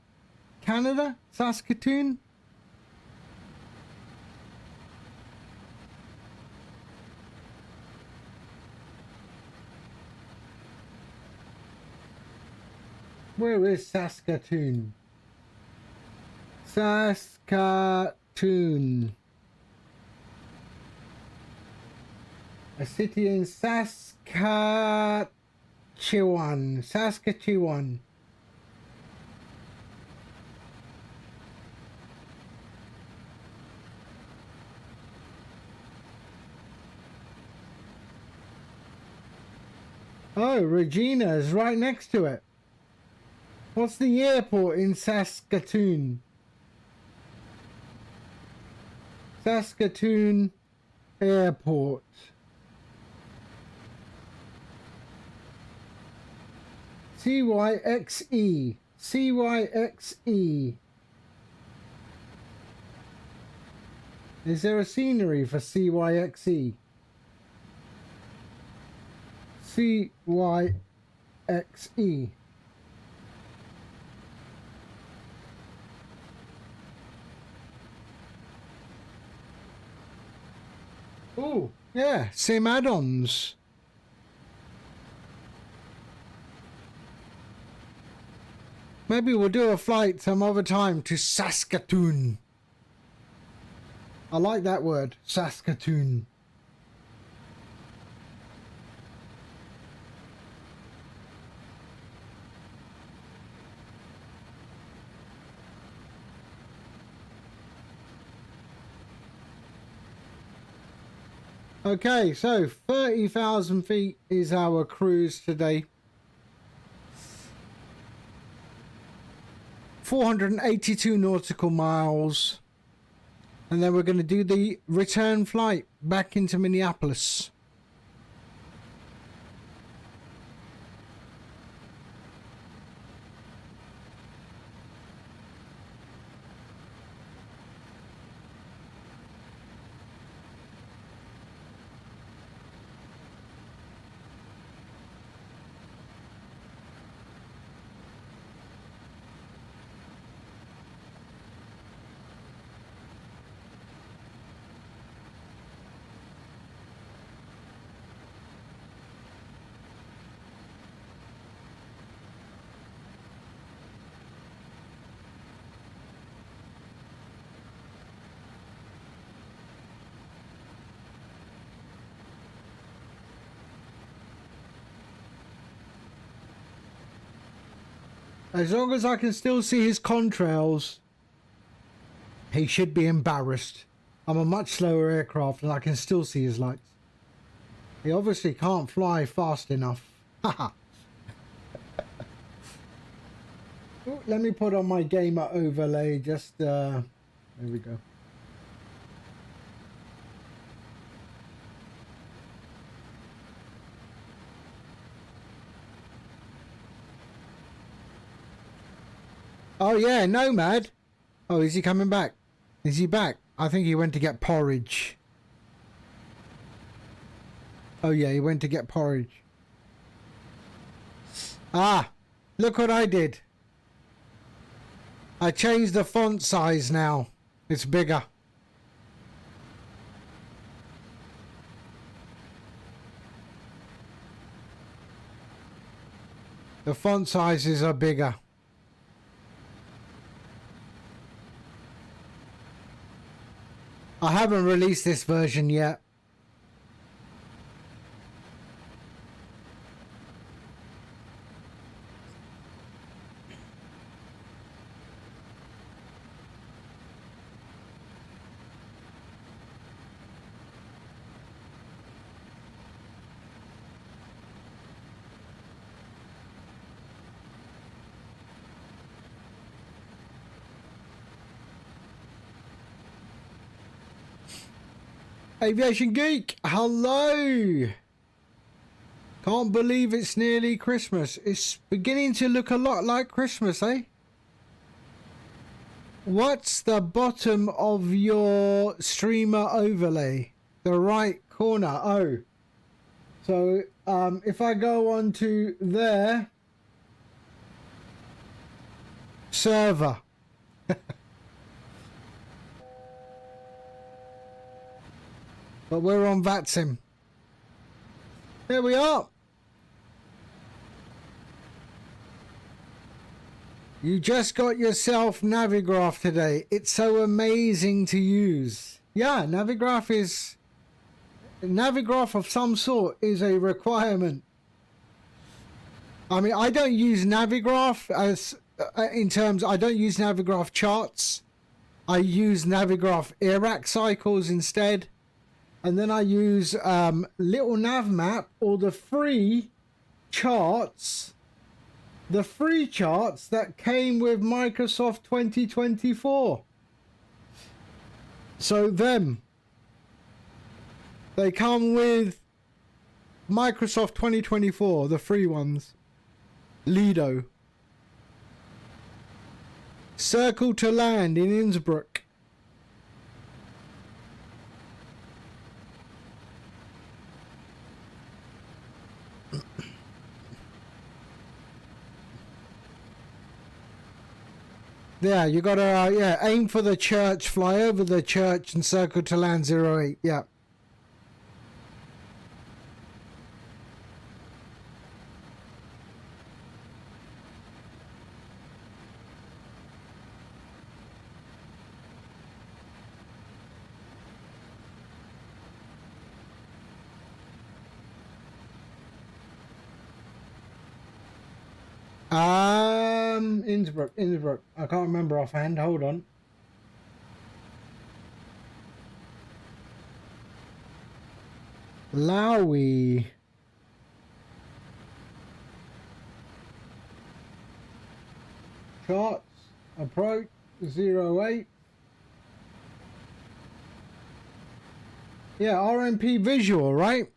Canada? Saskatoon? Where is Saskatoon? Saskatoon. A city in Saskatchewan. Saskatchewan. Oh, Regina is right next to it. What's the airport in Saskatoon? Saskatoon Airport. CYXE. CYXE. Is there a scenery for CYXE? CYXE. Oh, yeah, same add-ons. Maybe we'll do a flight some other time to Saskatoon. I like that word, Saskatoon. Okay, so 30,000 feet is our cruise today. 482 nautical miles. And then we're going to do the return flight back into Minneapolis. As long as I can still see his contrails, he should be embarrassed. I'm a much slower aircraft and I can still see his lights. He obviously can't fly fast enough. Haha. Let me put on my gamer overlay. Just there we go. Oh yeah, Nomad. Oh, is he coming back? Is he back? I think he went to get porridge. Oh yeah, he went to get porridge. Ah, look what I did. I changed the font size now. It's bigger. The font sizes are bigger. I haven't released this version yet. Aviation Geek, hello! Can't believe it's nearly Christmas. It's beginning to look a lot like Christmas, eh? What's the bottom of your streamer overlay? The right corner. Oh. So, if I go on to there, server. But we're on VATSIM. There we are. You just got yourself Navigraph today. It's so amazing to use. Yeah, Navigraph of some sort is a requirement. I mean, I don't use Navigraph as I don't use Navigraph charts. I use Navigraph Iraq cycles instead. And then I use Little Navmap or the free charts. The free charts that came with Microsoft 2024. So they come with Microsoft 2024, the free ones. Lido. Circle to land in Innsbruck. Yeah, you gotta aim for the church, fly over the church and circle to land 08. Yeah. Innsbruck. I can't remember offhand. Hold on. Lowy. Charts. Approach 08. Yeah, RMP visual, right?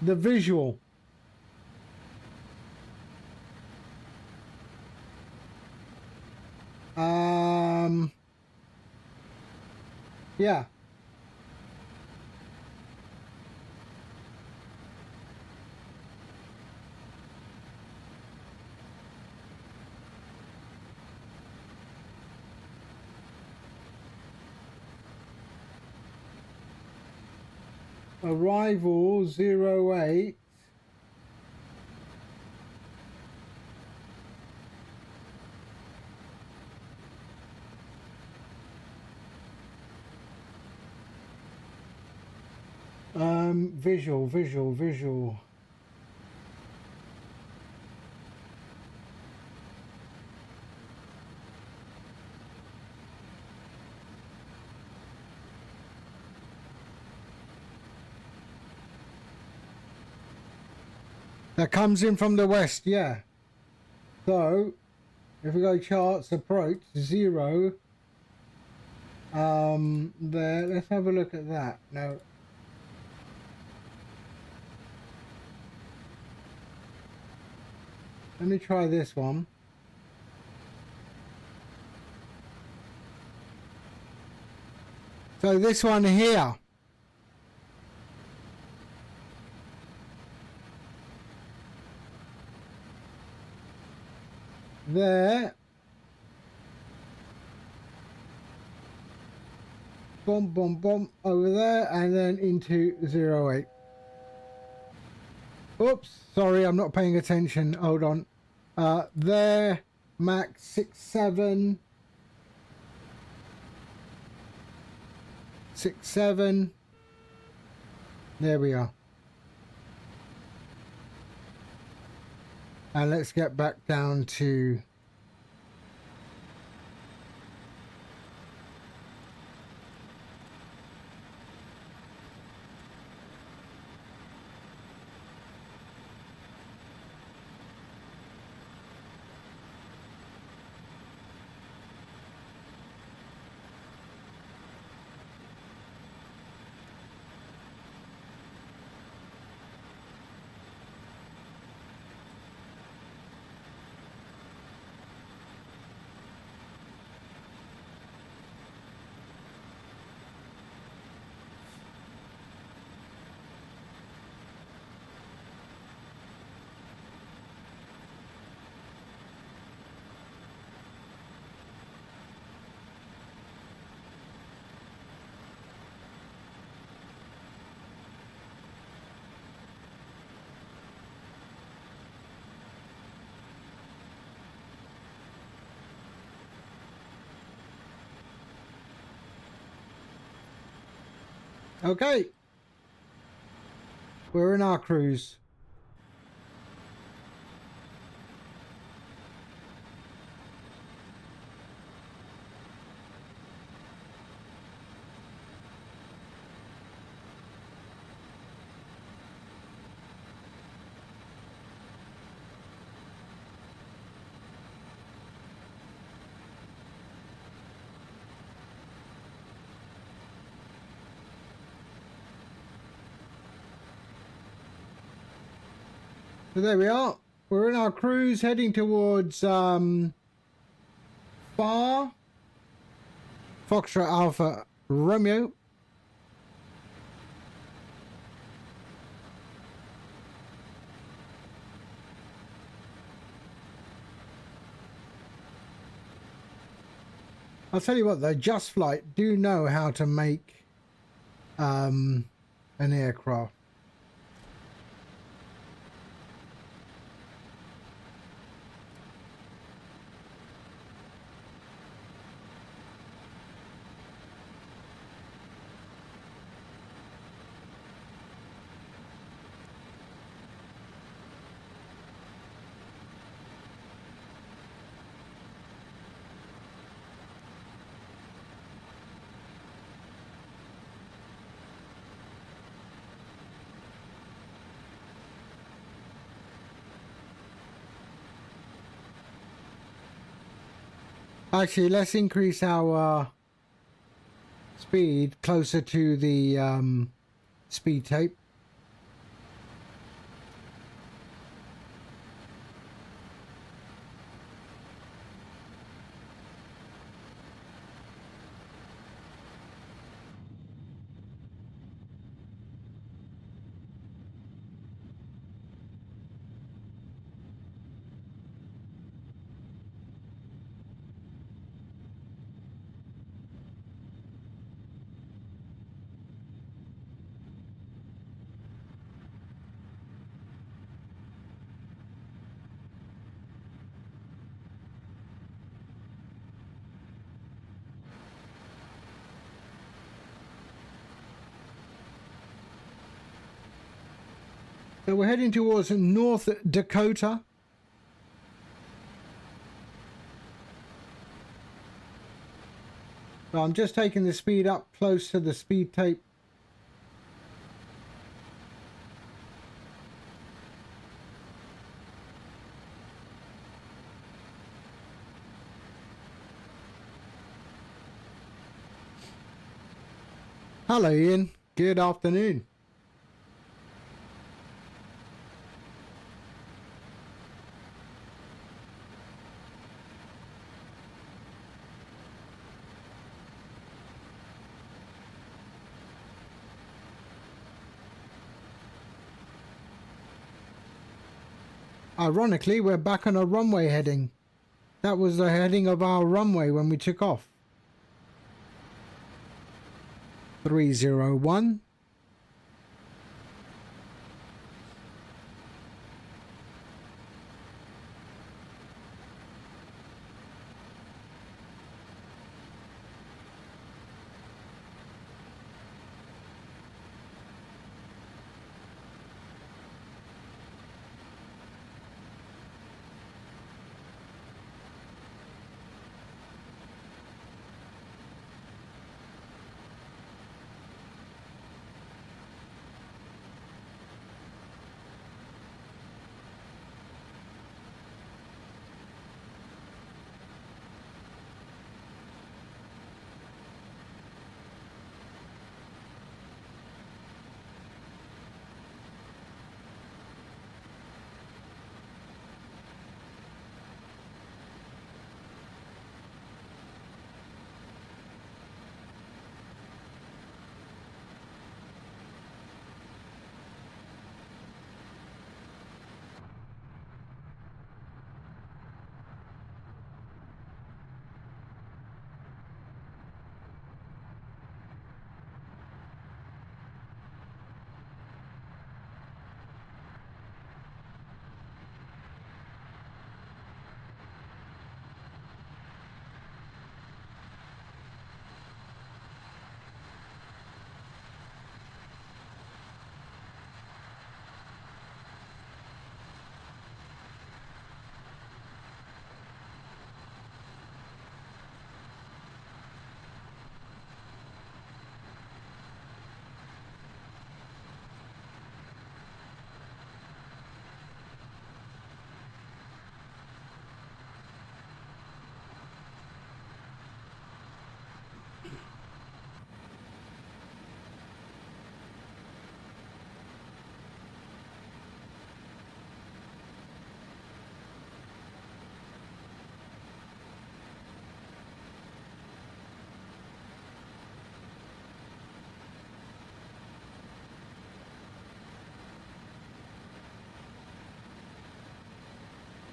The visual. Yeah. Arrival 08. Visual. That comes in from the west, yeah. So, if we go charts, approach, 0. There, let's have a look at that. No. Let me try this one. So this one here. There. Boom, over there, and then into 08. Oops, sorry, I'm not paying attention. Hold on. There, Max 67. 67. There we are. And let's get back down to okay. We're in our cruise. So there we are. We're in our cruise heading towards Far Foxtrot Alpha Romeo. I'll tell you what though, JustFlight do know how to make an aircraft. Actually, let's increase our speed closer to the speed tape. So we're heading towards North Dakota. So I'm just taking the speed up close to the speed tape. Hello Ian, good afternoon. Ironically, we're back on a runway heading. That was the heading of our runway when we took off. 301.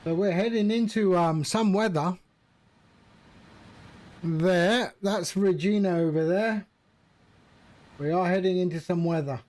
So we're heading into some weather. There, that's Regina over there. We are heading into some weather.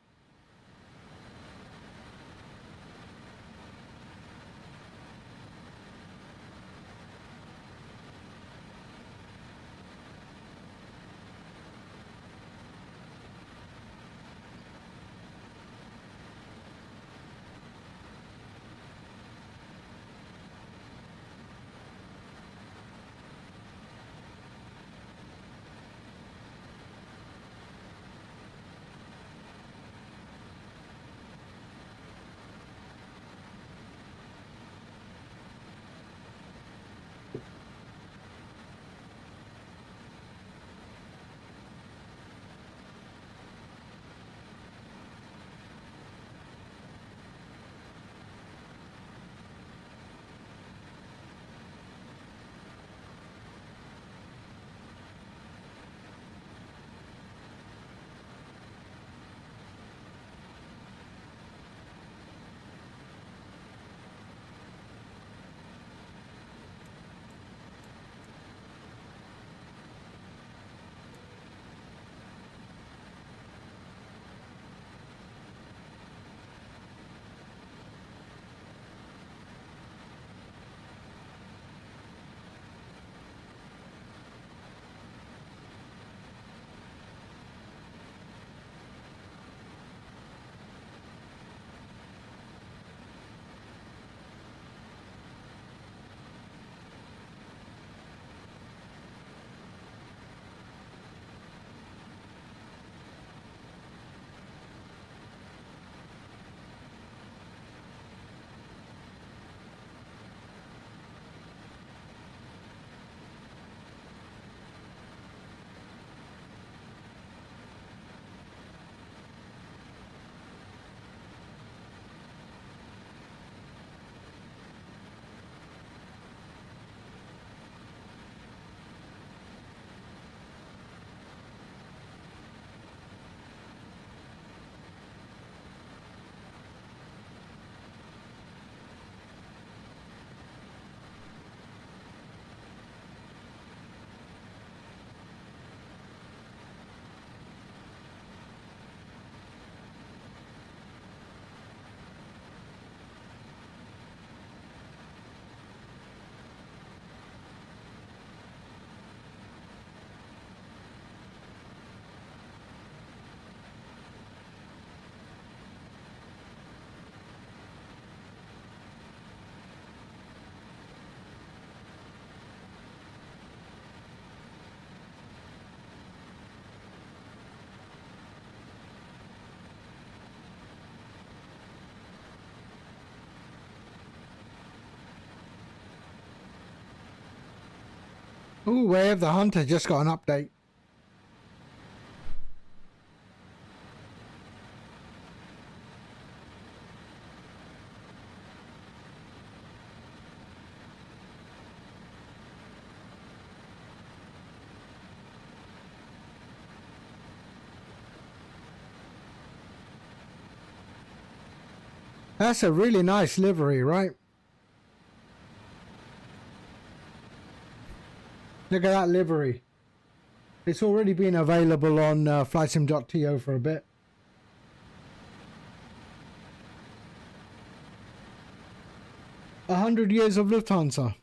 Ooh, Way of the Hunter just got an update. That's a really nice livery, right? Look at that livery. It's already been available on flightsim.to for a bit. A 100 years of Lufthansa.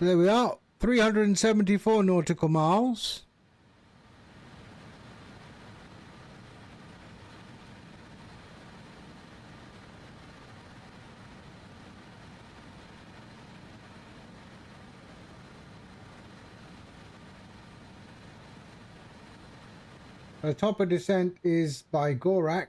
There we are, 374 nautical miles. The top of descent is by Gorak.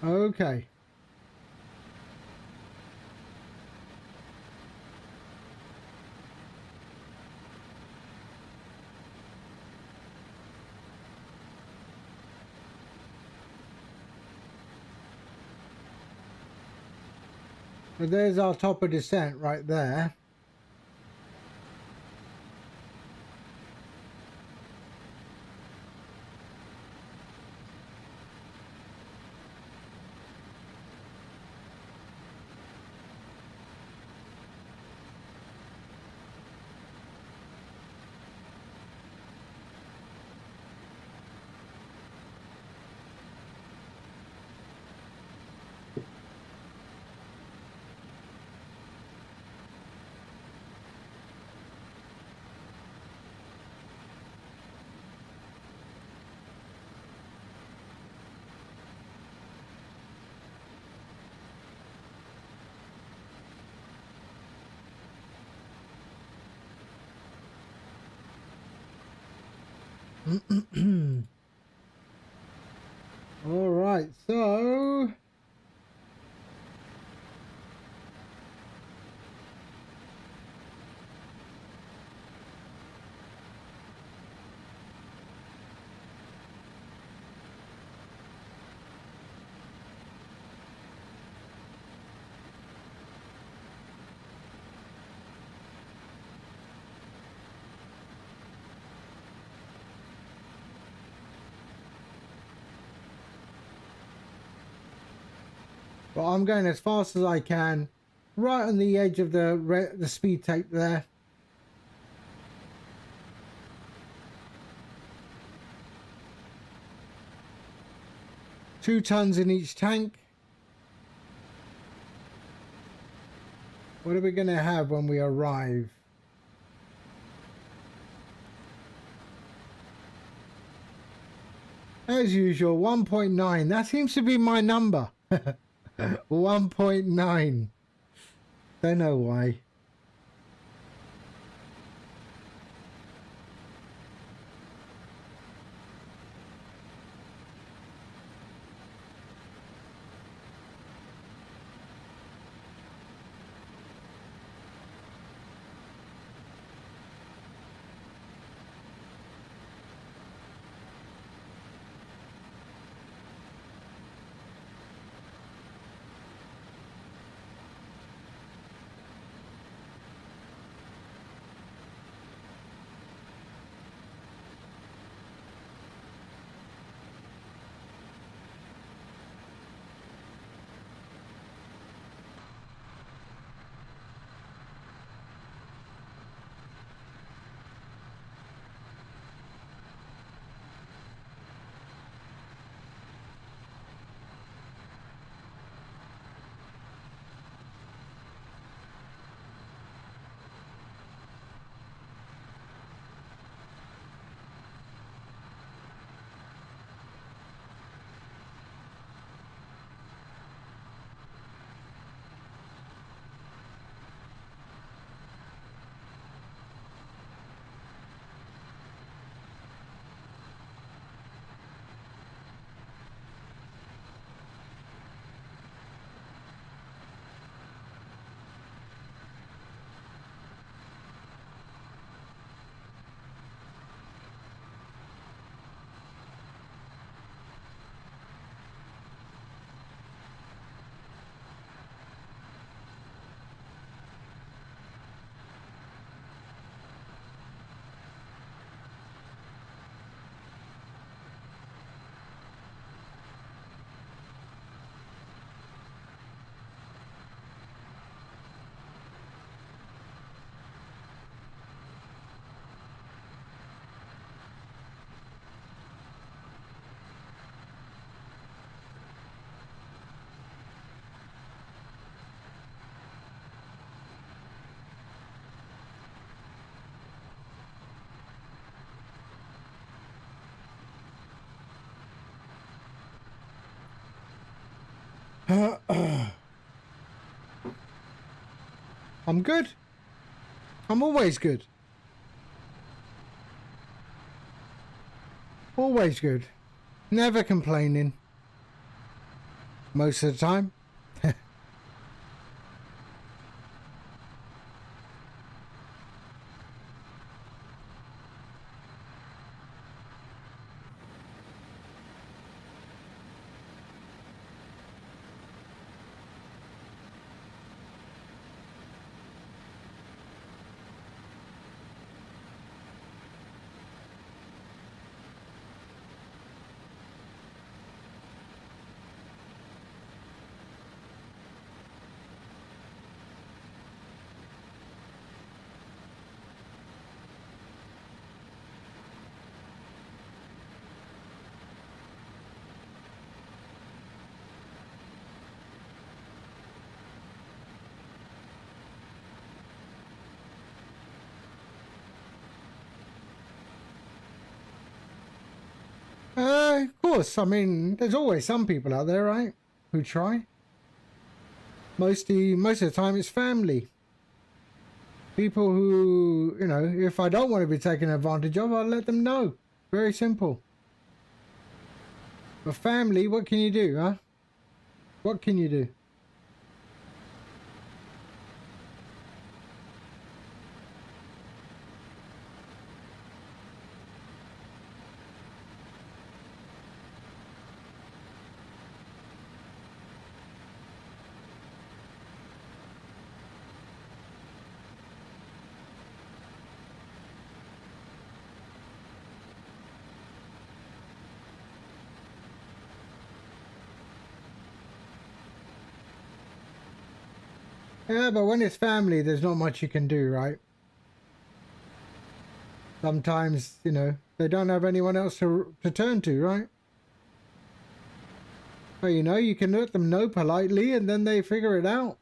Okay. So there's our top of descent right there. All right, so but I'm going as fast as I can, right on the edge of the speed tape there. Two tons in each tank. What are we going to have when we arrive? As usual, 1.9. That seems to be my number. 1.9. Don't know why. I'm good. I'm always good. Always good. Never complaining. Most of the time. Of course, I mean, there's always some people out there, right, who try. Most of the time it's family. People who, you know, if I don't want to be taken advantage of, I'll let them know. Very simple. But family, what can you do, huh? What can you do? Yeah, but when it's family, there's not much you can do, right? Sometimes, you know, they don't have anyone else to turn to, right? But, you know, you can let them know politely and then they figure it out.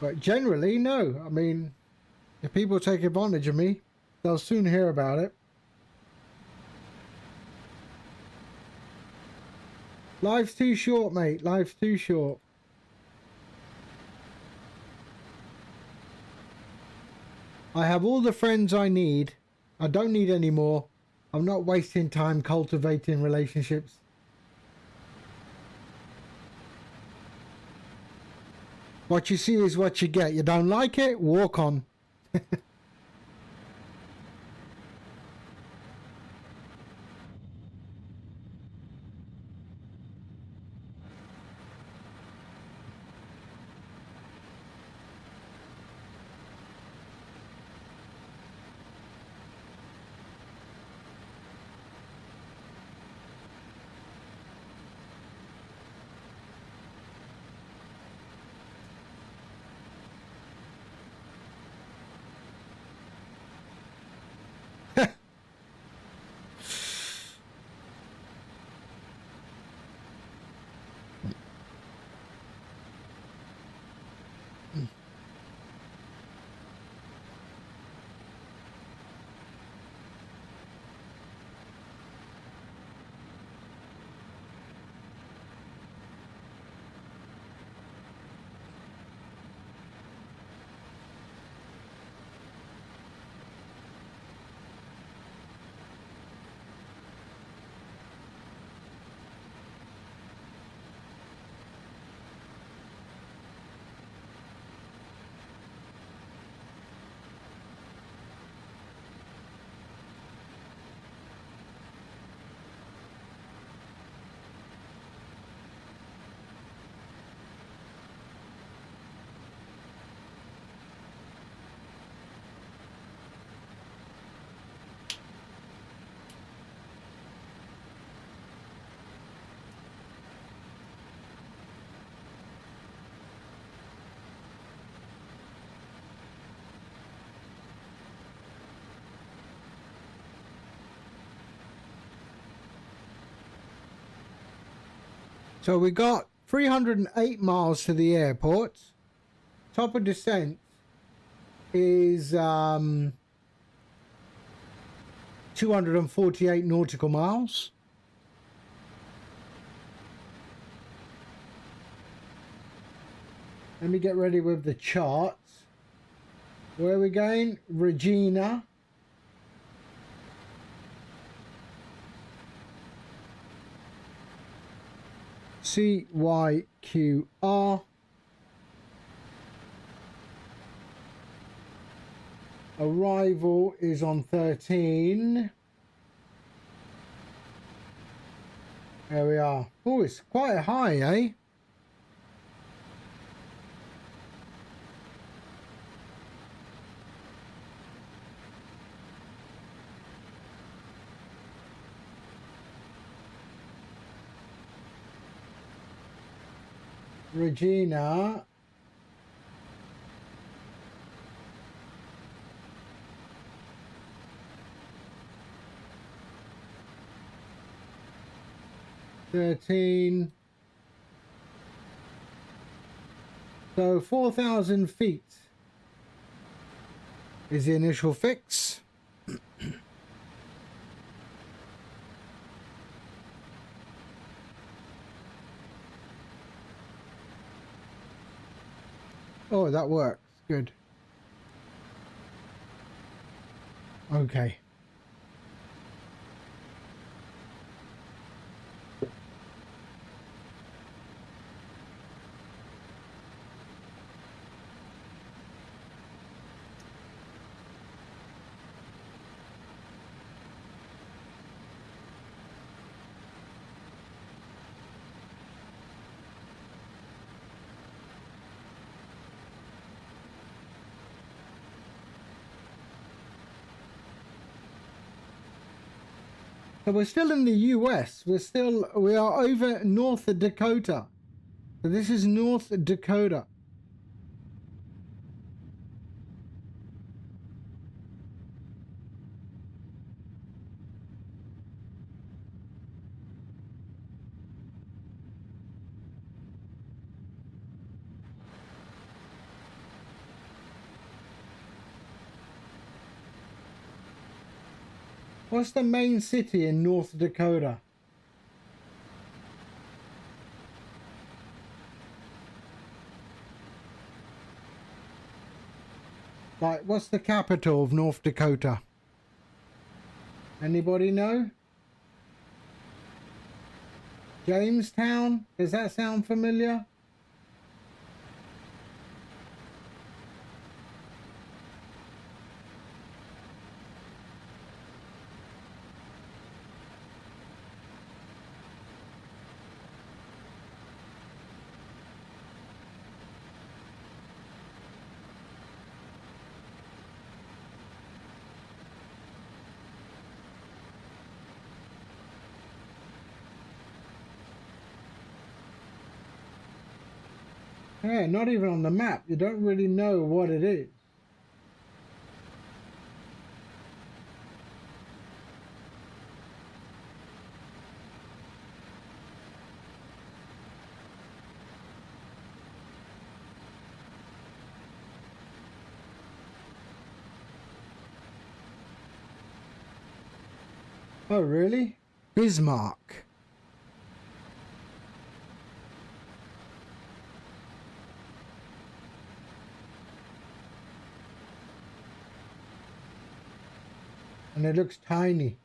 But generally, no. I mean, if people take advantage of me, they'll soon hear about it. Life's too short, mate. Life's too short. I have all the friends I need. I don't need any more. I'm not wasting time cultivating relationships. What you see is what you get. You don't like it? Walk on. So we got 308 miles to the airport. Top of descent is 248 nautical miles. Let me get ready with the charts. Where are we going? Regina. CYQR. Arrival is on 13. There we are. Oh, it's quite high, eh? Regina. $13. So 4,000 feet is the initial fix. Oh, that works. Good. Okay. So we're still in the US. We are over North Dakota. So this is North Dakota. What's the main city in North Dakota? Like, what's the capital of North Dakota? Anybody know? Jamestown? Does that sound familiar? Yeah, not even on the map. You don't really know what it is. Oh, really? Bismarck. And it looks tiny.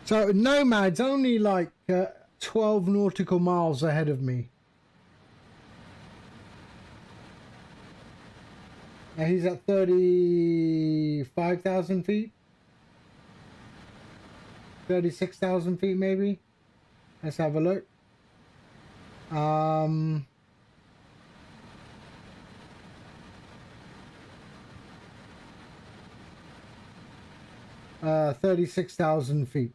So Nomad's only like 12 nautical miles ahead of me. Now he's at 35,000 feet. 36,000 feet maybe. Let's have a look. 36,000 feet.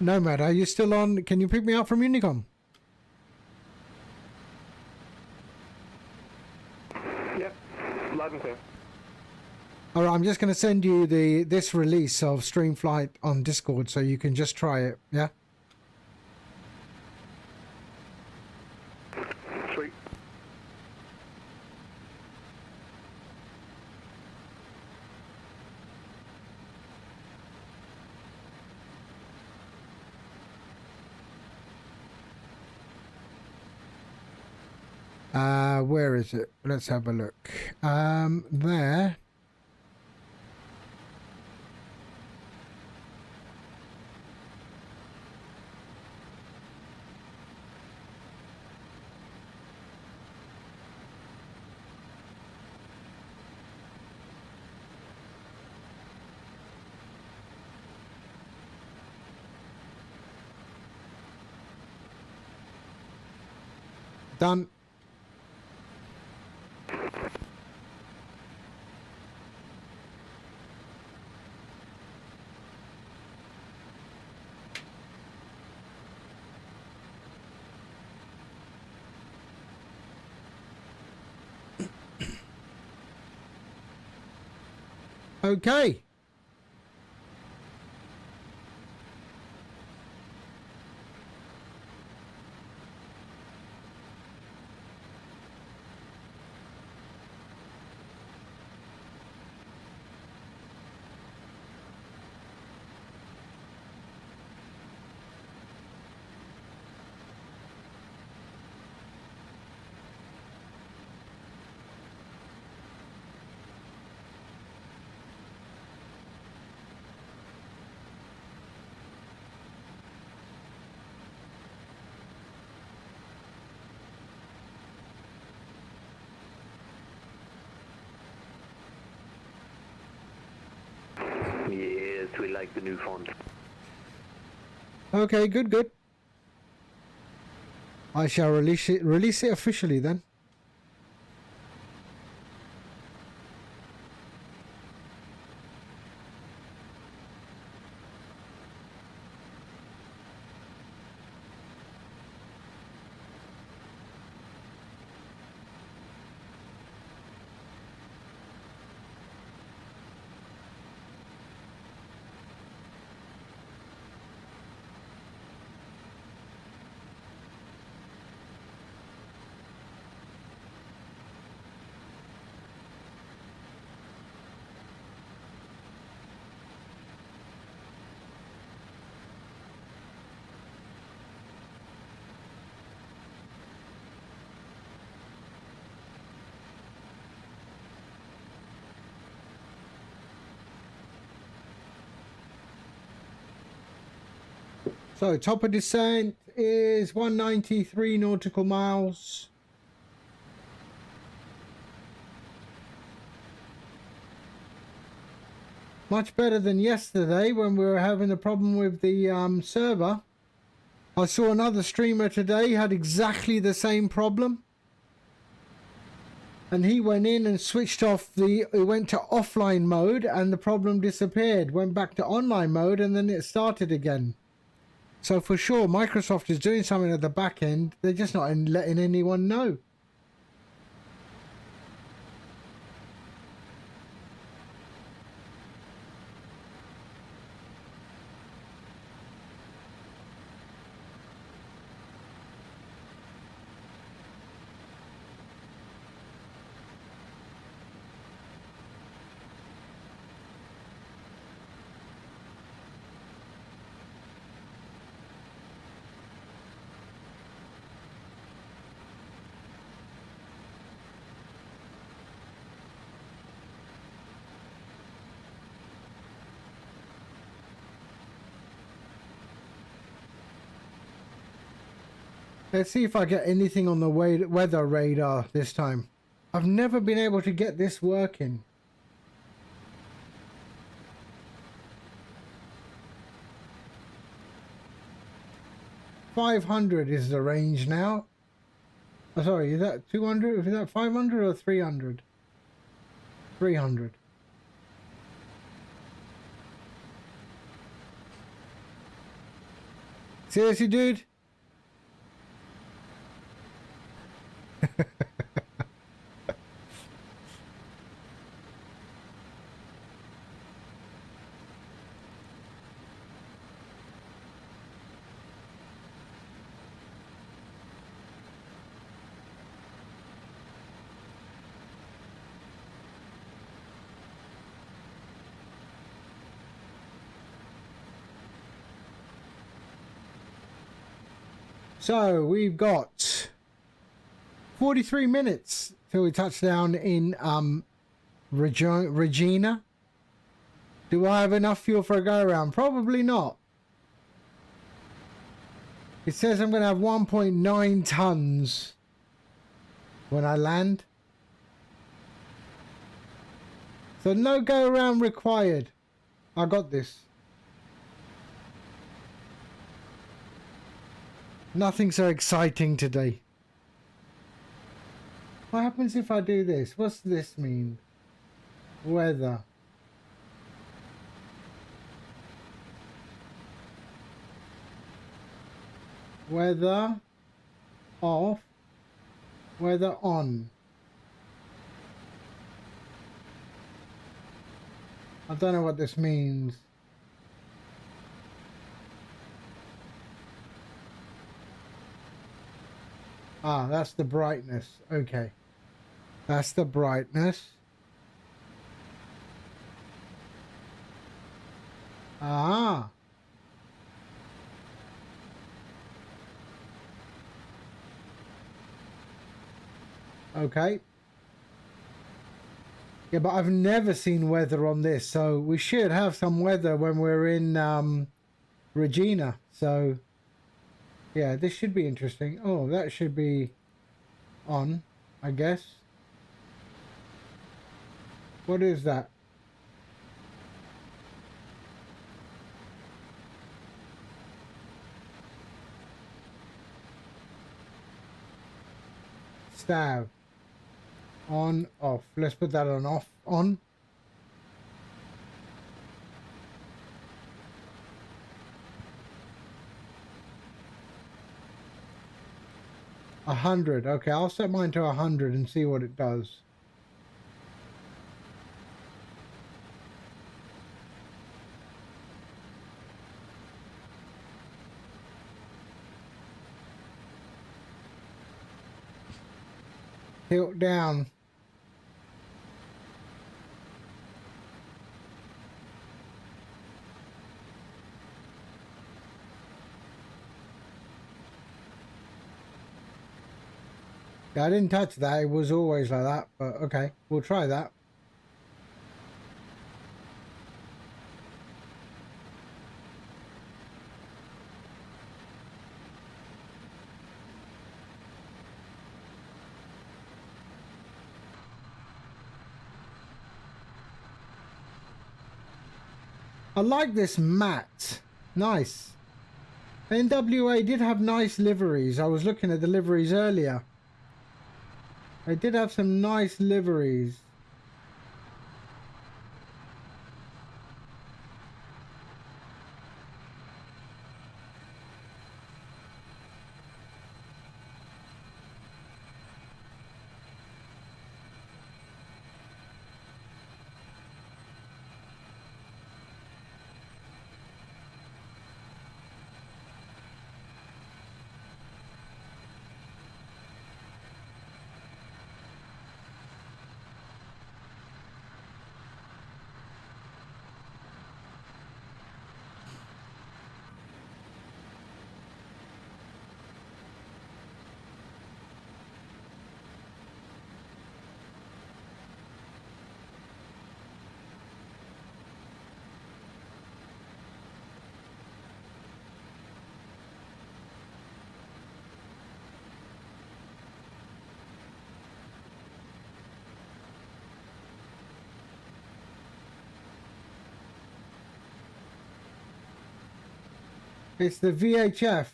Nomad, are you still on? Can you pick me up from Unicom? Yep, loud and clear. All right, I'm just going to send you this release of Streamflight on Discord so you can just try it. Yeah. Sweet. Where is it? Let's have a look. There. Done. Okay. Yes, we like the new font. Okay, good, good. I shall release it officially then. So top of descent is 193 nautical miles. Much better than yesterday when we were having a problem with the server. I saw another streamer today had exactly the same problem. And he went in and switched off he went to offline mode and the problem disappeared. Went back to online mode and then it started again. So for sure, Microsoft is doing something at the back end. They're just not letting anyone know. Let's see if I get anything on the weather radar this time. I've never been able to get this working. .500 is the range now. Oh, sorry, is that 200? Is that 500 or 300? 300. Seriously, dude? So we've got 43 minutes till we touch down in Regina. Do I have enough fuel for a go around? Probably not. It says I'm going to have 1.9 tons when I land. So no go around required. I got this. Nothing so exciting today. What happens if I do this? What's this mean? Weather. Weather off. Weather on. I don't know what this means. Ah, that's the brightness. Okay. That's the brightness. Ah. Okay. Yeah, but I've never seen weather on this, so we should have some weather when we're in Regina. So yeah, this should be interesting. Oh, that should be on, I guess. What is that? Stav. On, off. Let's put that on off, on. A 100. Okay, I'll set mine to 100 and see what it does. Tilt down. Yeah, I didn't touch that. It was always like that, but okay, we'll try that. I like this mat. Nice. NWA did have nice liveries. I was looking at the liveries earlier. They did have some nice liveries. It's the VHF.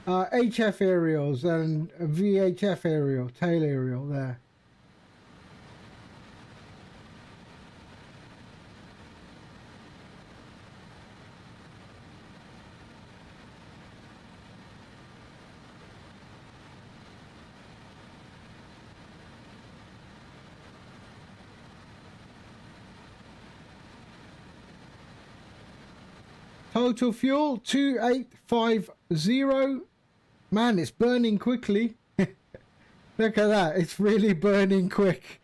HF aerials and a VHF aerial, tail aerial there. Total fuel 2850. Man, it's burning quickly. Look at that. It's really burning quick.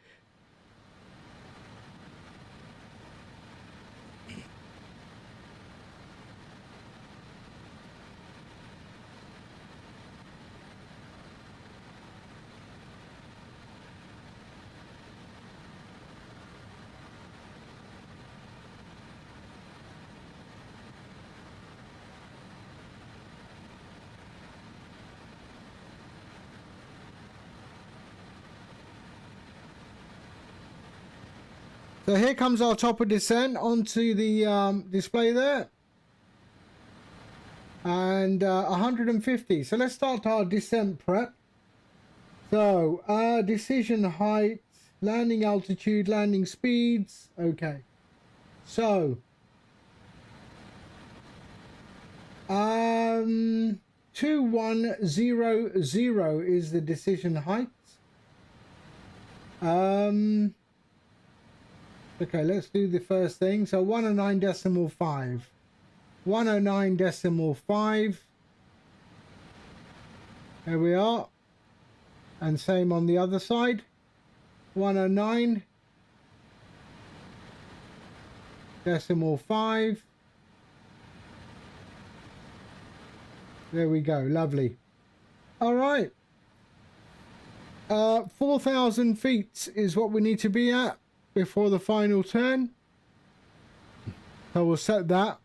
So here comes our top of descent onto the display there. And 150. So let's start our descent prep. So decision height, landing altitude, landing speeds. Okay. So 2100 is the decision height. Okay, let's do the first thing. So 109.5. 109.5. There we are. And same on the other side. 109.5. There we go. Lovely. All right. 4,000 feet is what we need to be at before the final turn. So we'll set that.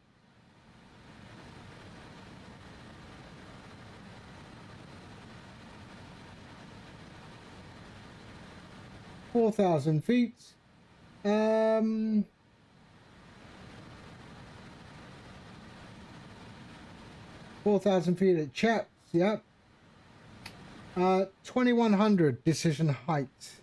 (4,000 feet). 4,000 feet at Chaps. Yep. 2100 decision height.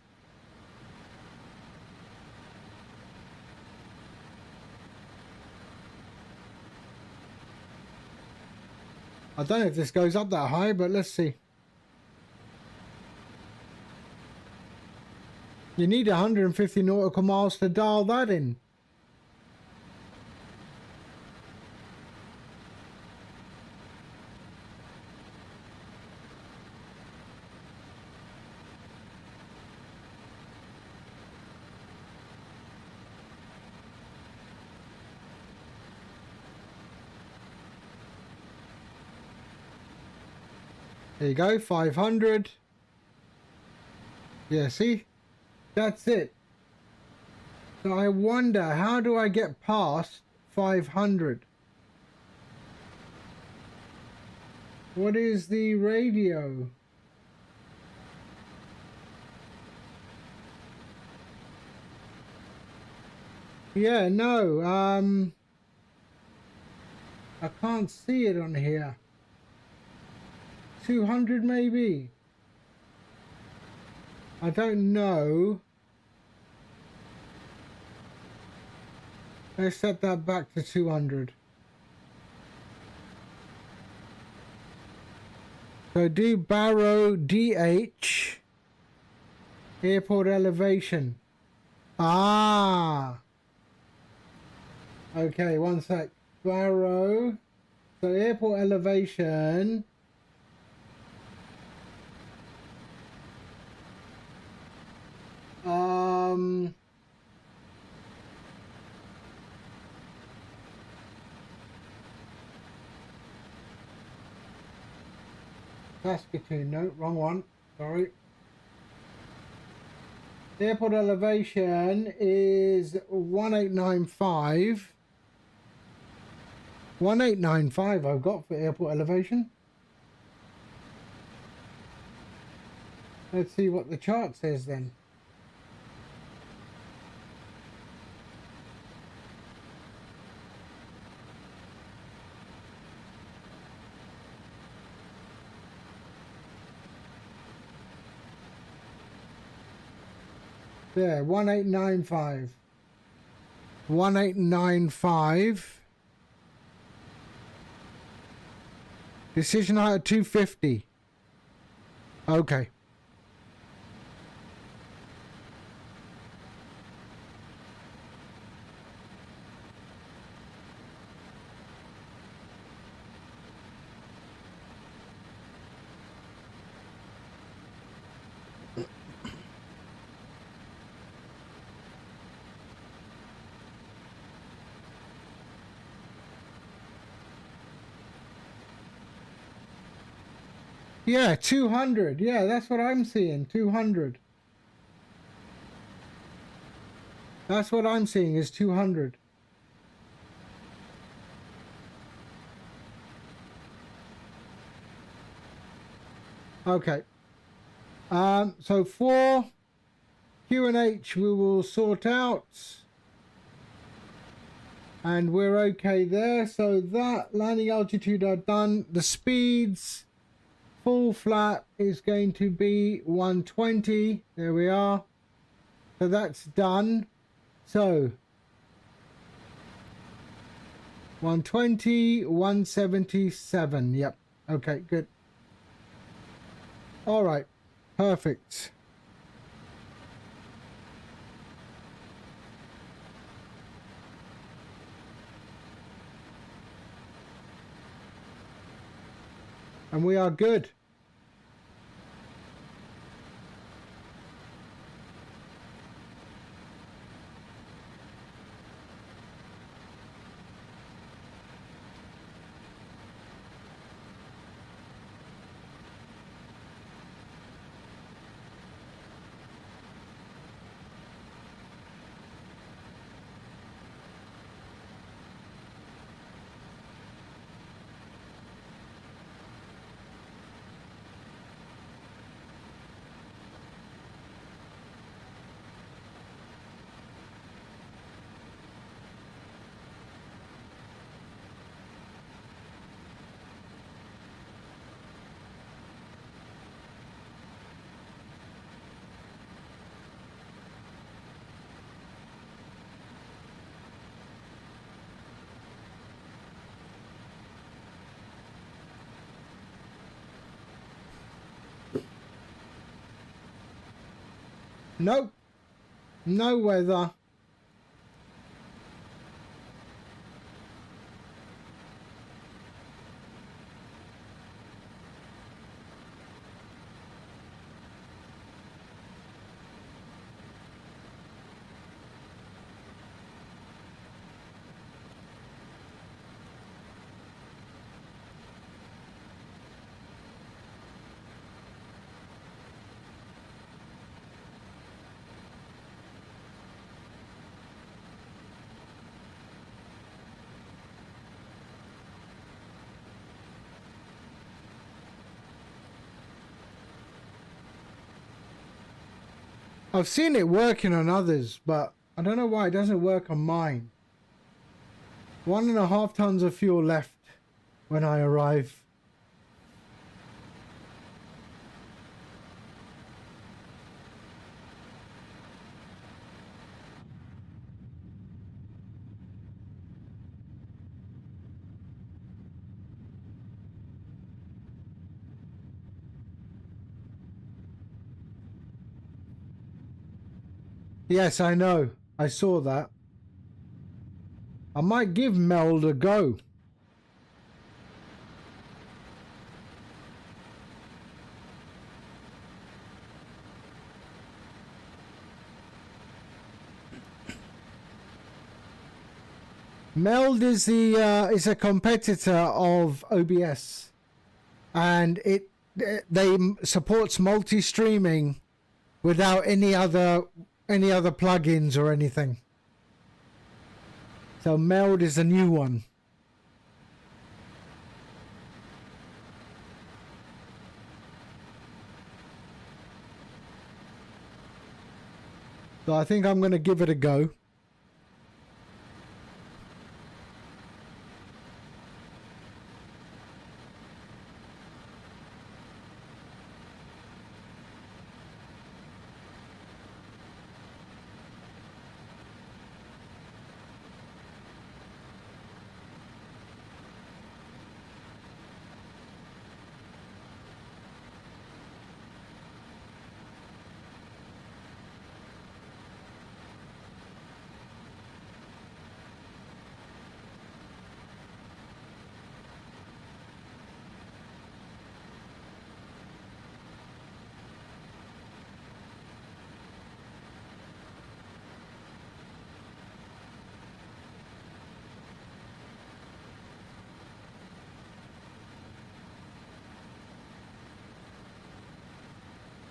I don't know if this goes up that high, but let's see. You need 150 nautical miles to dial that in. There you go, 500. Yeah, see? That's it. So I wonder, how do I get past 500? What is the radio? Yeah, no, I can't see it on here. 200 maybe? I don't know. Let's set that back to 200. So do Barrow DH airport elevation. Ah. Okay, one sec. Barrow. So airport elevation. Saskatoon, no, wrong one, sorry. The airport elevation is 1895. 1895 I've got for airport elevation. Let's see what the chart says then. There, 1895. 1895. Decision height at 250. Okay. Yeah, 200. Yeah, that's what I'm seeing. 200. That's what I'm seeing is 200. Okay. So for Q&H we will sort out. And we're okay there. So that landing altitude are done. The speeds, full flat is going to be 120. There we are. So that's done. So 120, 177. Yep. Okay, good. All right. Perfect. And we are good. Nope. No weather. I've seen it working on others, but I don't know why it doesn't work on mine. 1.5 tons of fuel left when I arrive. Yes, I know. I saw that. I might give Meld a go. Meld is is a competitor of OBS, and they supports multi-streaming without any other plugins or anything. So Meld is a new one. So I think I'm going to give it a go.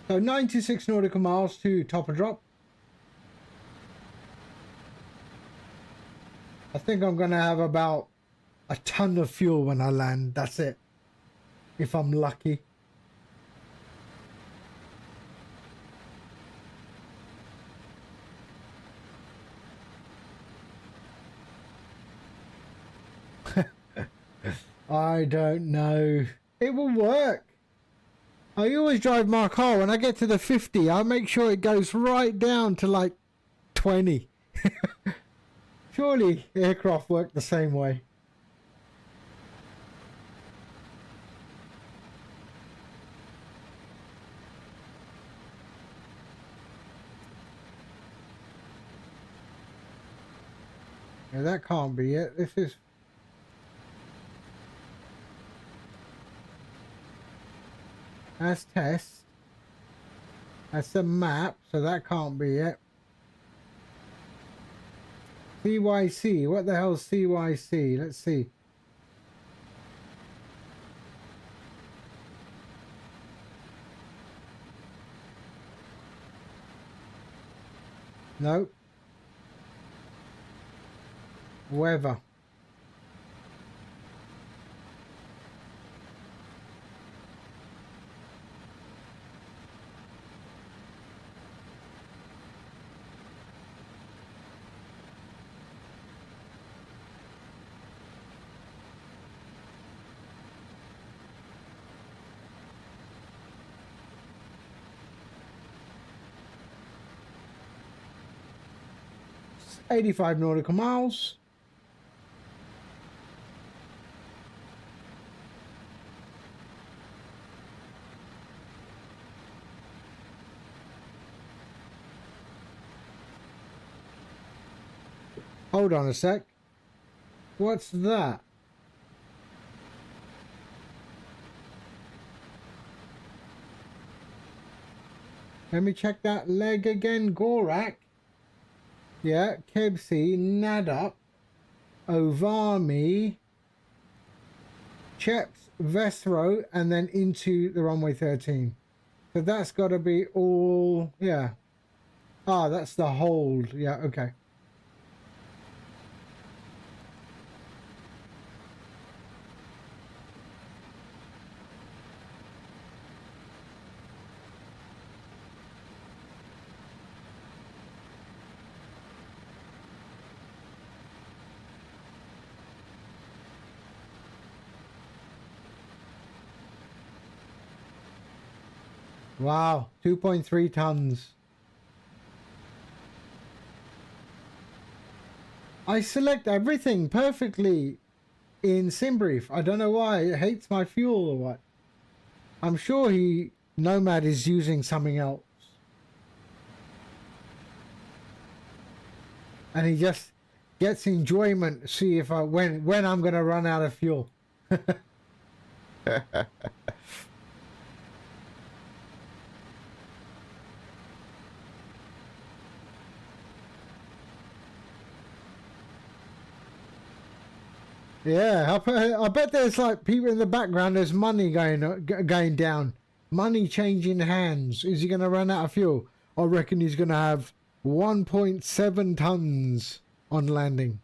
So 96 nautical miles to top of drop. I think I'm going to have about a ton of fuel when I land. That's it. If I'm lucky. I don't know. It will work. I always drive my car. When I get to the 50, I make sure it goes right down to like 20. Surely aircraft work the same way. Yeah, that can't be it. This is... That's test. That's the map, so that can't be it. CYC. What the hell is CYC? Let's see. Nope. Weather. It's 85 nautical miles. Hold on a sec. What's that? Let me check that leg again. Gorak. Yeah. Kebsi. Nadup. Ovami. Cheps. Vesro. And then into the runway 13. So that's got to be all... Yeah. Ah, that's the hold. Yeah, okay. Wow, 2.3 tons. I select everything perfectly in SimBrief. I don't know why. It hates my fuel or what. I'm sure Nomad is using something else. And he just gets enjoyment to see if when I'm going to run out of fuel. Yeah, I bet there's like people in the background. There's money going down, money changing hands. Is he going to run out of fuel? I reckon he's going to have 1.7 tons on landing.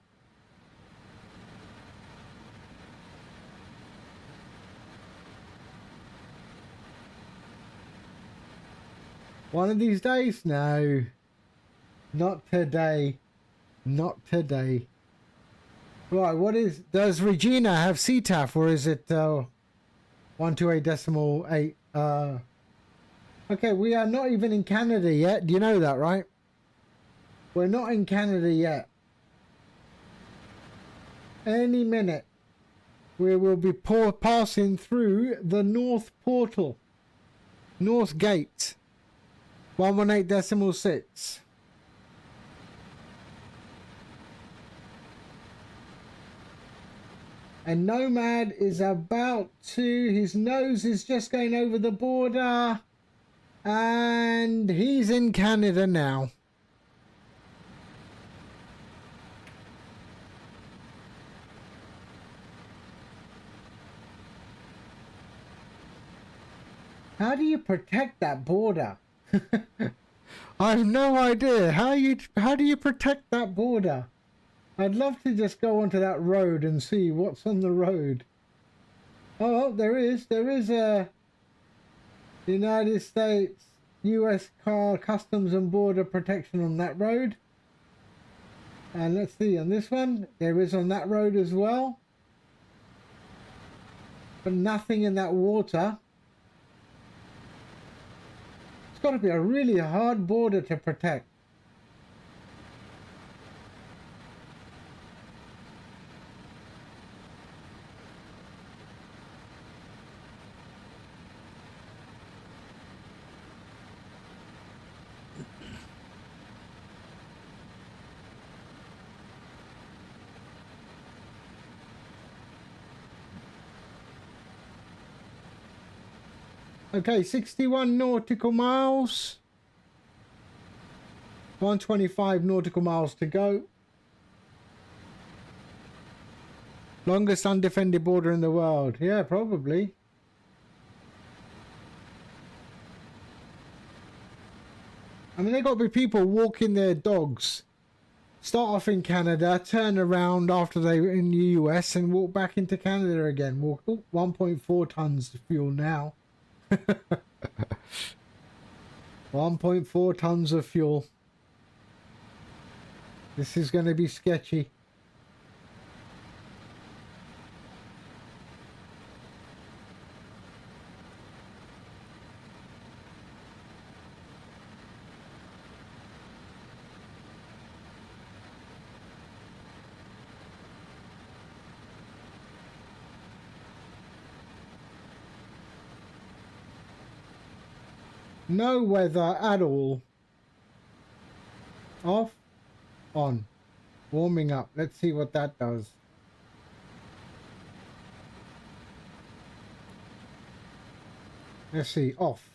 One of these days? No, not today. Not today. Right, does Regina have CTAF or is it 128.8? Okay, we are not even in Canada yet. Do you know that, right? We're not in Canada yet. Any minute, we will be passing through the North Portal. North Gate. 118.6. And Nomad is about to, his nose is just going over the border. And he's in Canada now. How do you protect that border? I have no idea. How do you protect that border? I'd love to just go onto that road and see what's on the road. Oh, there is a United States US car customs and border protection on that road. And let's see, on this one, there is on that road as well. But nothing in that water. It's got to be a really hard border to protect. Okay, 61 nautical miles. 125 nautical miles to go. Longest undefended border in the world. Yeah, probably. I mean, there got to be people walking their dogs. Start off in Canada, turn around after they were in the US and walk back into Canada again. Walk 1.4 tons of fuel now. 1.4 tons of fuel. This is going to be sketchy. No weather at all. Off, on, warming up. Let's see what that does. Let's see, off.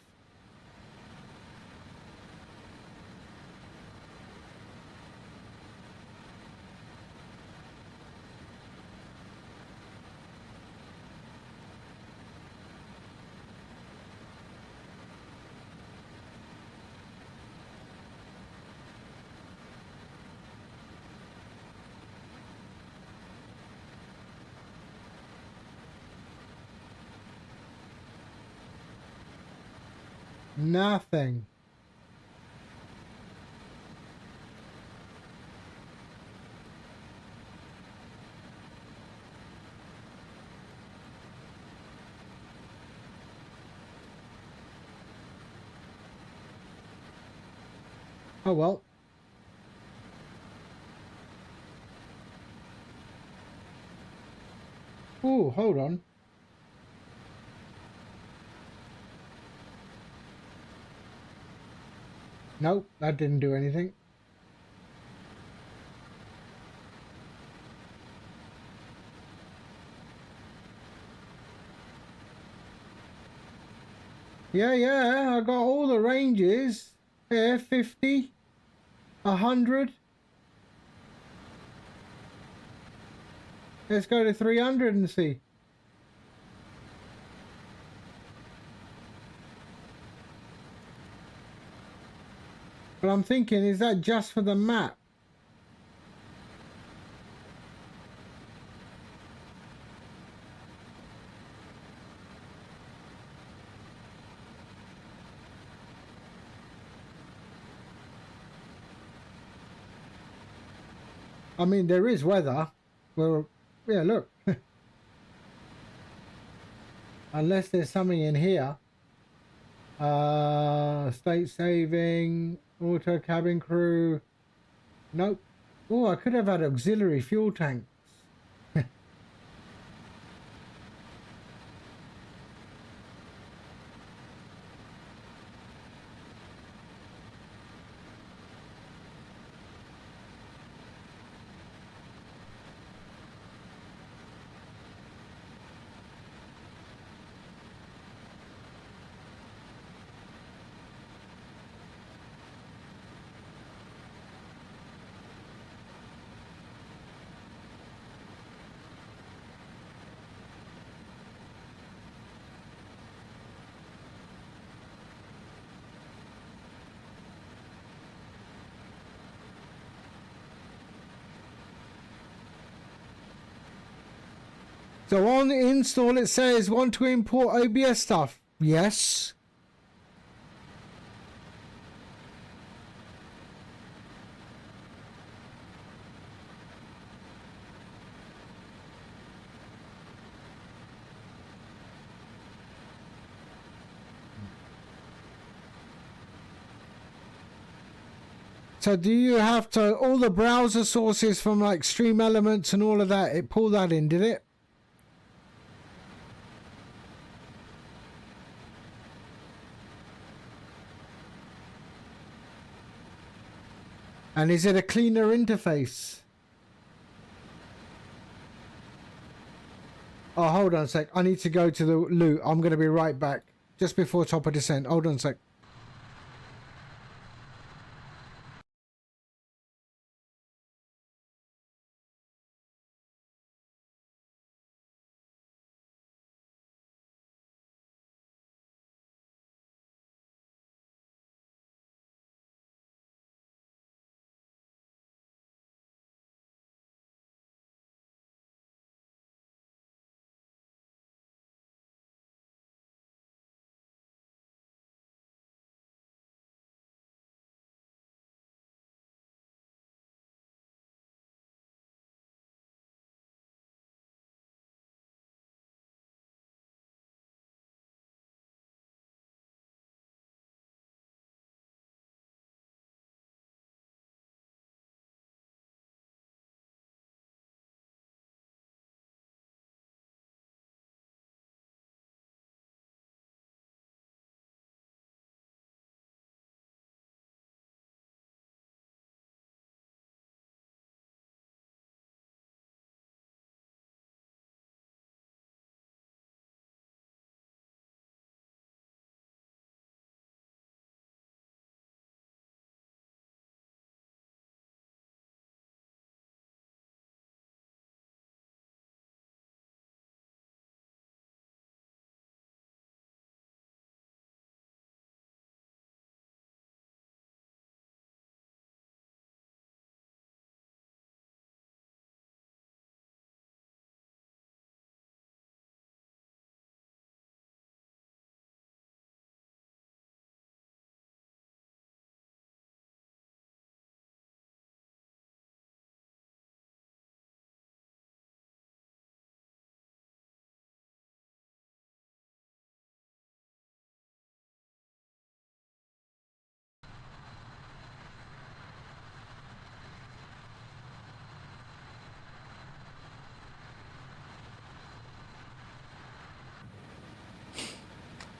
Nothing. Oh well. Ooh, hold on. Nope, that didn't do anything. Yeah, I got all the ranges. Here, 50, 100. Let's go to 300 and see. But I'm thinking, is that just for the map? I mean, there is weather. Well, yeah, look. Unless there's something in here. State saving, auto cabin crew. Nope. Oh, I could have had auxiliary fuel tanks. So on the install it says want to import OBS stuff. Yes. So do you have to, all the browser sources from like Stream Elements and all of that, it pulled that in, did it? And is it a cleaner interface? Oh, hold on a sec. I need to go to the loot. I'm going to be right back. Just before top of descent. Hold on a sec.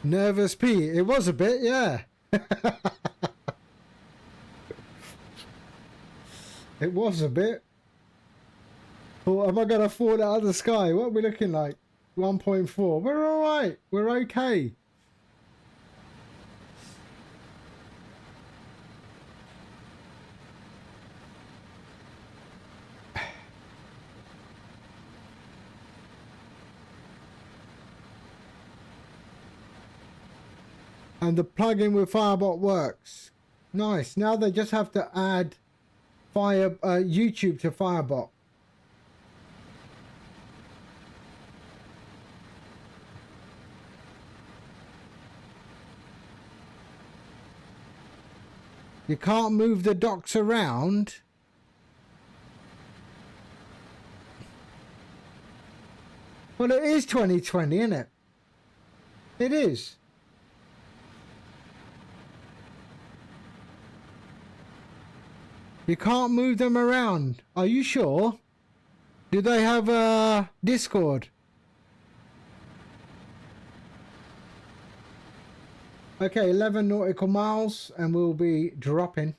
Nervous P. It was a bit, yeah. It was a bit. Well, am I going to fall out of the sky? What are we looking like? 1.4. We're all right. We're okay. And the plugin with Firebot works. Nice. Now they just have to add YouTube to Firebot. You can't move the docks around. Well, it is 2020, isn't it? It is. You can't move them around. Are you sure? Do they have a Discord? Okay, 11 nautical miles and we'll be dropping.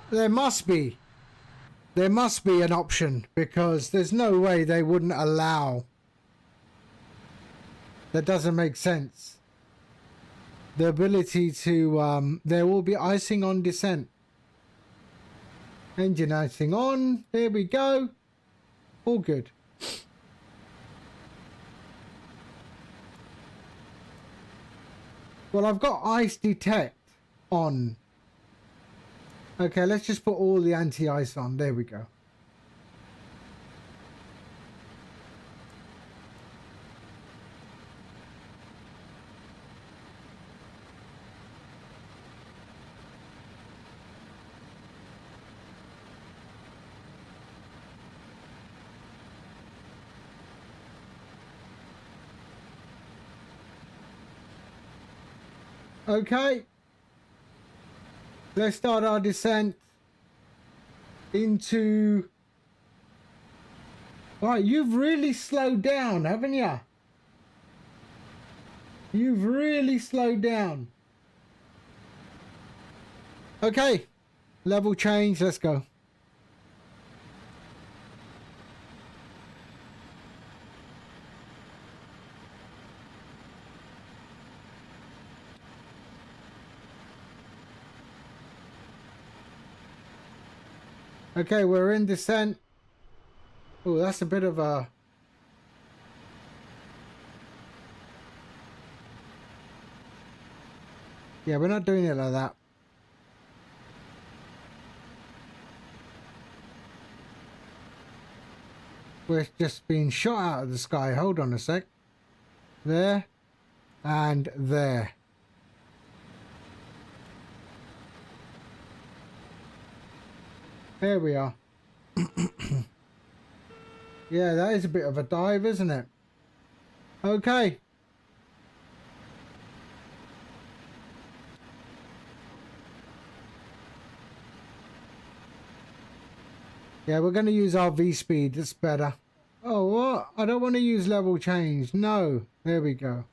There must be. There must be an option because there's no way they wouldn't allow. That doesn't make sense. The ability to, there will be icing on descent. Engine icing on. There we go. All good. Well, I've got ice detect on. Okay, let's just put all the anti-ice on. There we go. Okay, let's start our descent into... Right, you've really slowed down, haven't you? You've really slowed down. Okay, level change, let's go. Okay, we're in descent. Oh, that's a bit of a... Yeah, we're not doing it like that. We're just being shot out of the sky. Hold on a sec. There. And there. There we are. Yeah, that is a bit of a dive, isn't it? Okay. Yeah, we're going to use our V-speed. It's better. Oh, what? I don't want to use level change. No. There we go.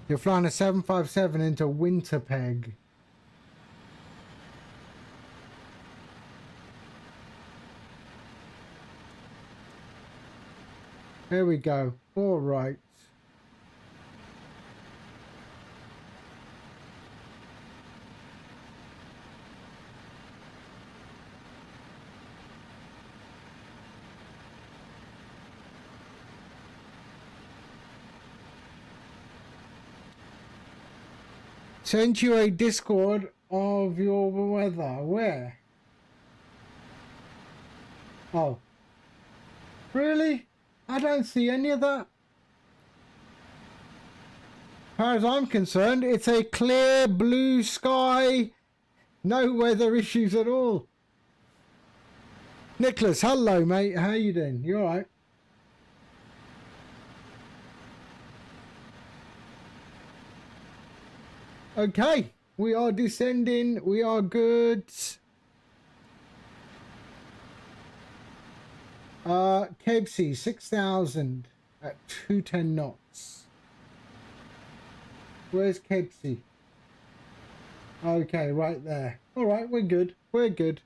You're flying a 757 into Winnipeg. There we go. All right. Send you a Discord of your weather. Where? Oh. Really? I don't see any of that. As far as I'm concerned, it's a clear blue sky. No weather issues at all. Nicholas, hello mate. How you doing? You alright? Okay, we are descending. We are good. Kebsey 6,000 at 210 knots. Where's Kebsey? Okay, right there. All right, we're good. We're good.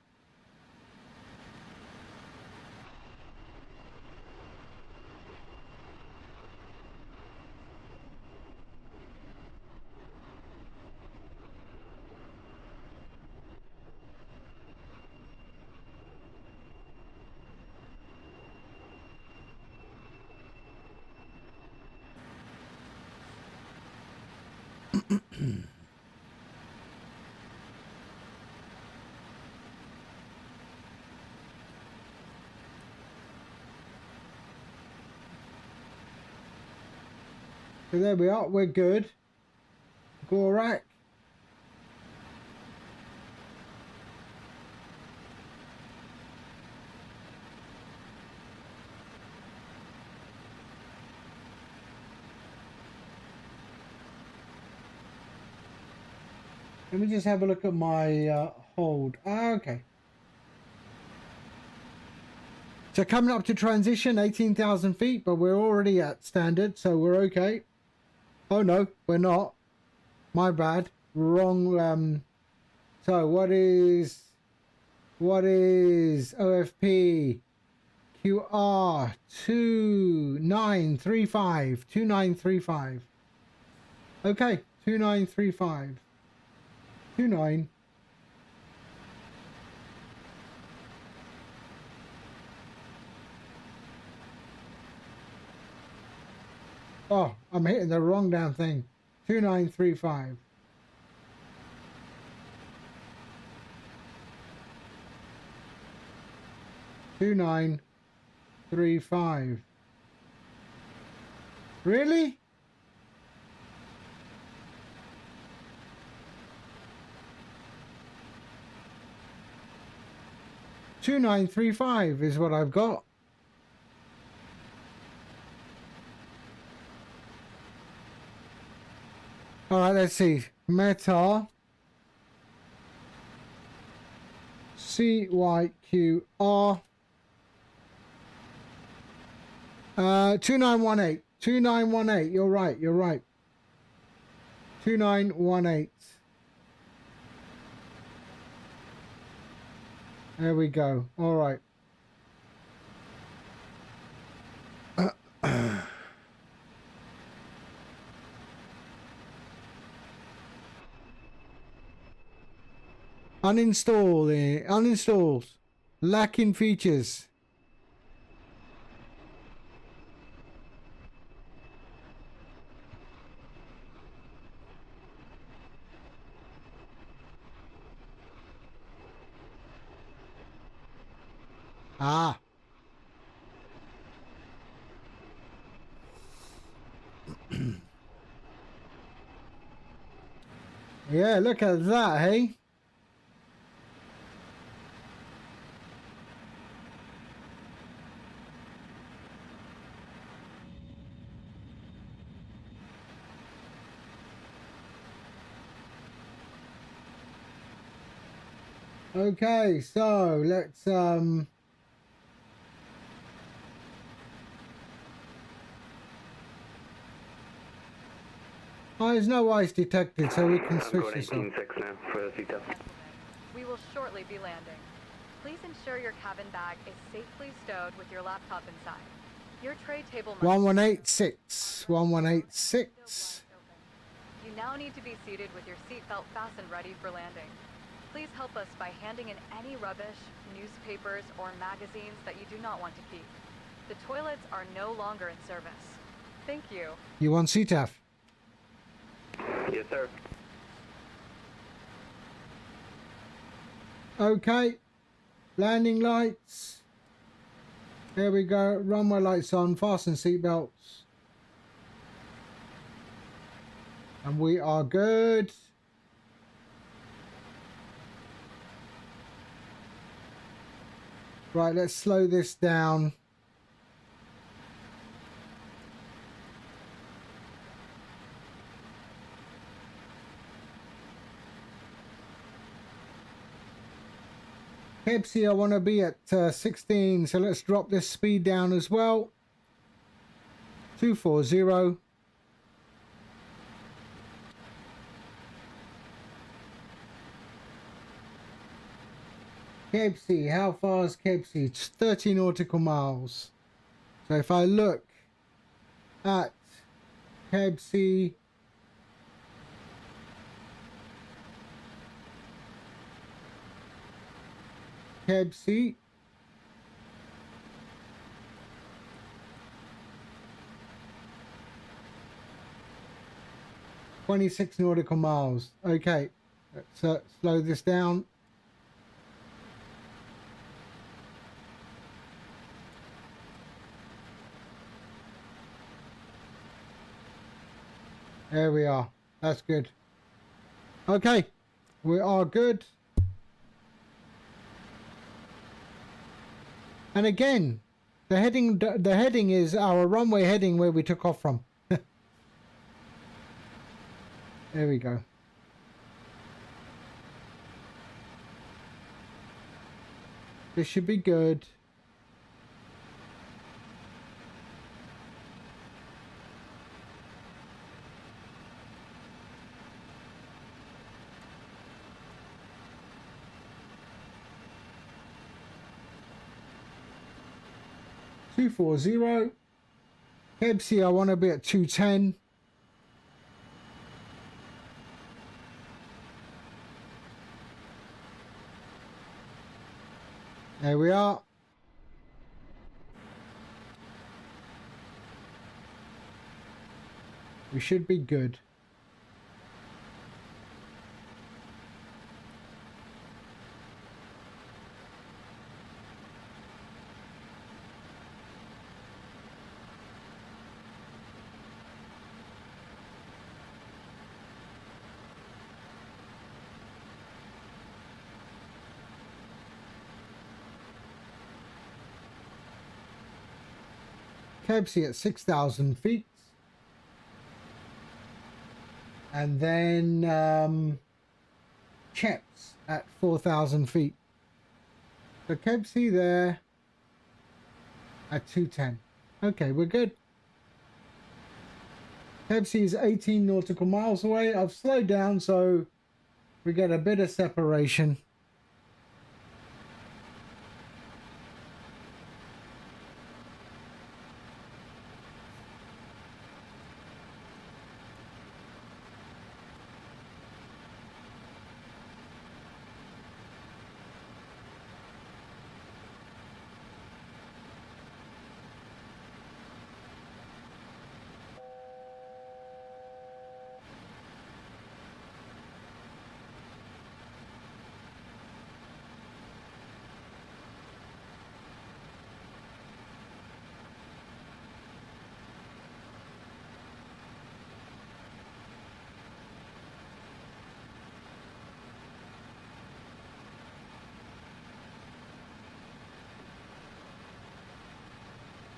So there we are, we're good. Gorak. Let me just have a look at my hold. Okay. So coming up to transition, 18,000 feet, but we're already at standard, so we're okay. Oh no, we're not. My bad. Wrong. So what is What is OFP QR 2935? 2935. Okay, 2935. 29. Oh, I'm hitting the wrong damn thing. 2935. Two 935. Really? Two 935 is what I've got. All right, let's see. Meta CYQR 2918. 2918. You're right. You're right. 2918. There we go. All right. Uninstalls. Lacking features. Ah. Yeah, look at that, hey? Okay, so let's oh, there's no ice detected, so we can switch this on. 18.6 now for CTAF. We will shortly be landing. Please ensure your cabin bag is safely stowed with your laptop inside. Your tray table must 1186. 1186. You now need to be seated with your seatbelt fastened ready for landing. Please help us by handing in any rubbish, newspapers, or magazines that you do not want to keep. The toilets are no longer in service. Thank you. You want CTAF? Yes, sir. Okay. Landing lights. There we go. Runway lights on. Fasten seatbelts. And we are good. Right, let's slow this down. Pepsi, I want to be at 16, so let's drop this speed down as well. 240. Kebsi, how far is Kebsi? It's 30 nautical miles. So if I look at Kebsi, Kebsi, (26 nautical miles). Okay, let's slow this down. There we are. That's good. Okay, we are good. And again, the heading is our runway heading where we took off from. There we go. This should be good. 240. Kebsi, I want to be at 210. There we are. We should be good. Kebsi at 6,000 feet. And then Cheps at 4,000 feet. So Kebsi there at 210. Okay, we're good. Kebsi is 18 nautical miles away. I've slowed down so we get a bit of separation.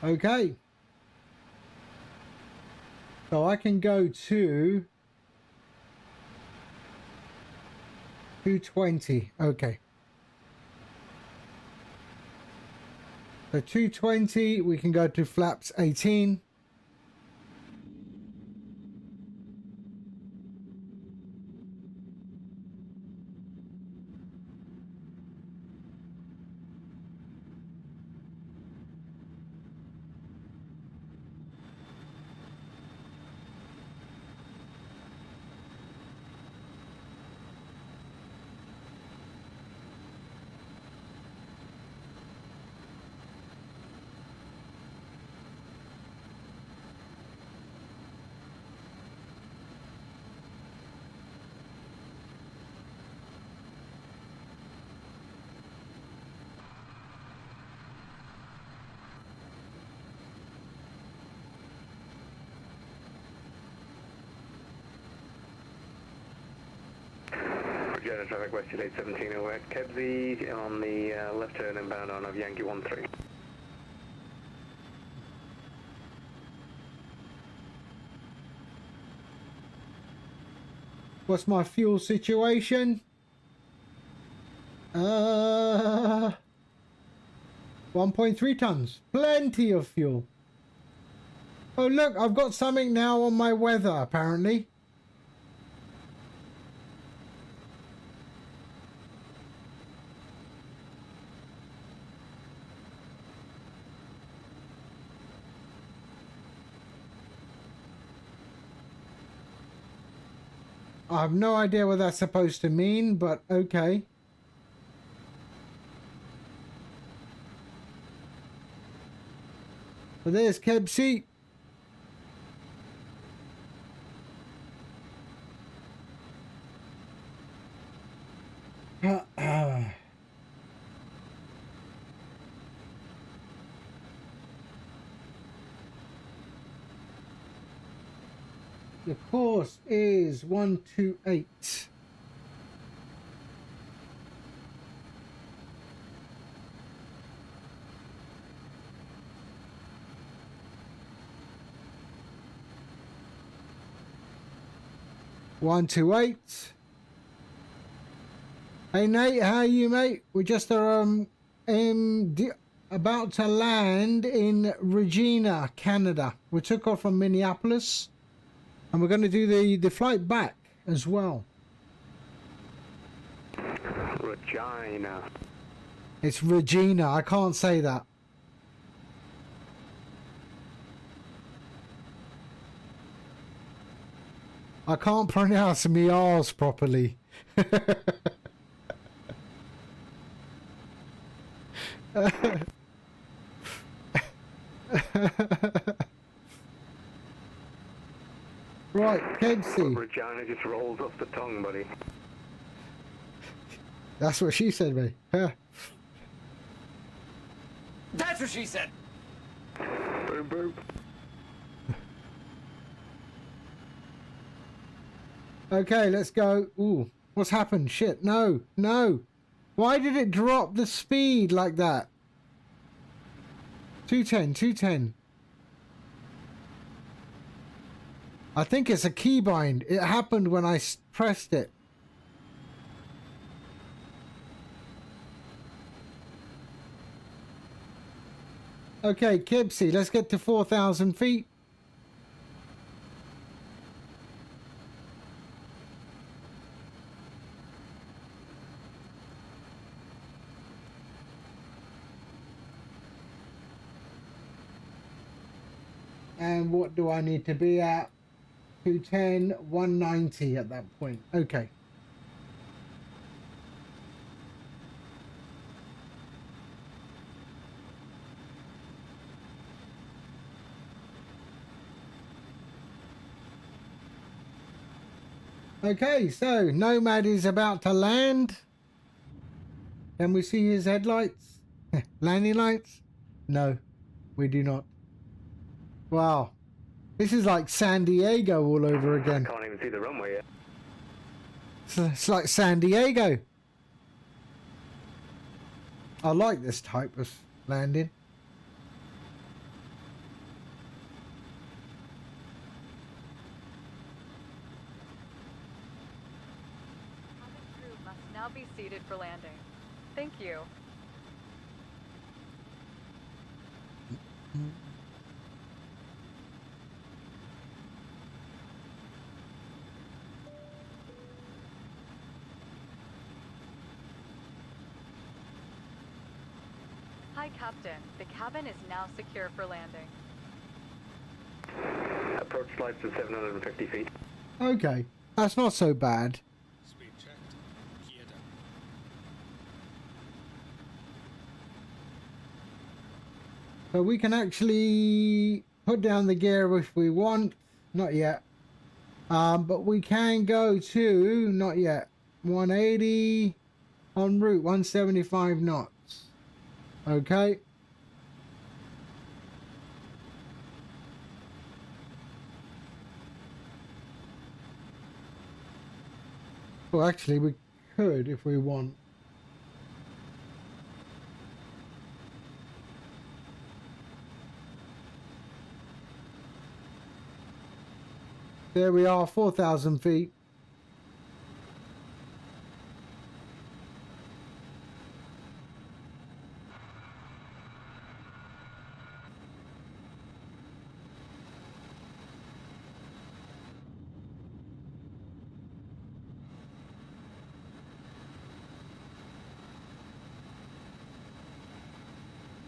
Okay. So I can go to 220. Okay. So 220, we can go to flaps 18. Regina traffic west 817 over at Kebsi on the left turn inbound on of Yankee 13. What's my fuel situation? 1.3 tons. Plenty of fuel. Oh look, I've got something now on my weather apparently. I have no idea what that's supposed to mean, but okay. So there's Kebsi. The course is 128. Hey Nate, how are you, mate? We just about to land in Regina, Canada. We took off from Minneapolis, and we're going to do the flight back as well. Regina. It's Regina. I can't say that. I can't pronounce my R's properly. Right, Kempsey. Regina just rolls off the tongue, buddy. That's what she said, mate. Huh. That's what she said. Boom, boom. Okay, let's go. Ooh, what's happened? Shit, no, no. Why did it drop the speed like that? 210, 210. I think it's a keybind. It happened when I pressed it. Okay, Kibsy, let's get to 4,000 feet. And what do I need to be at? 210, 190 at that point. Okay. Okay, so Nomad is about to land. Can we see his headlights? Landing lights? No, we do not. Wow. This is like San Diego all over again. I can't even see the runway yet. It's like San Diego. I like this type of landing. Cabin crew must now be seated for landing. Thank you. Hi, Captain. The cabin is now secure for landing. Approach slides to 750 feet. Okay, that's not so bad. Speed checked. Gear down. So we can actually put down the gear if we want. Not yet. But we can go to, not yet, 180 en route, 175 knots. Okay. Well, actually, we could if we want. There we are, 4,000 feet.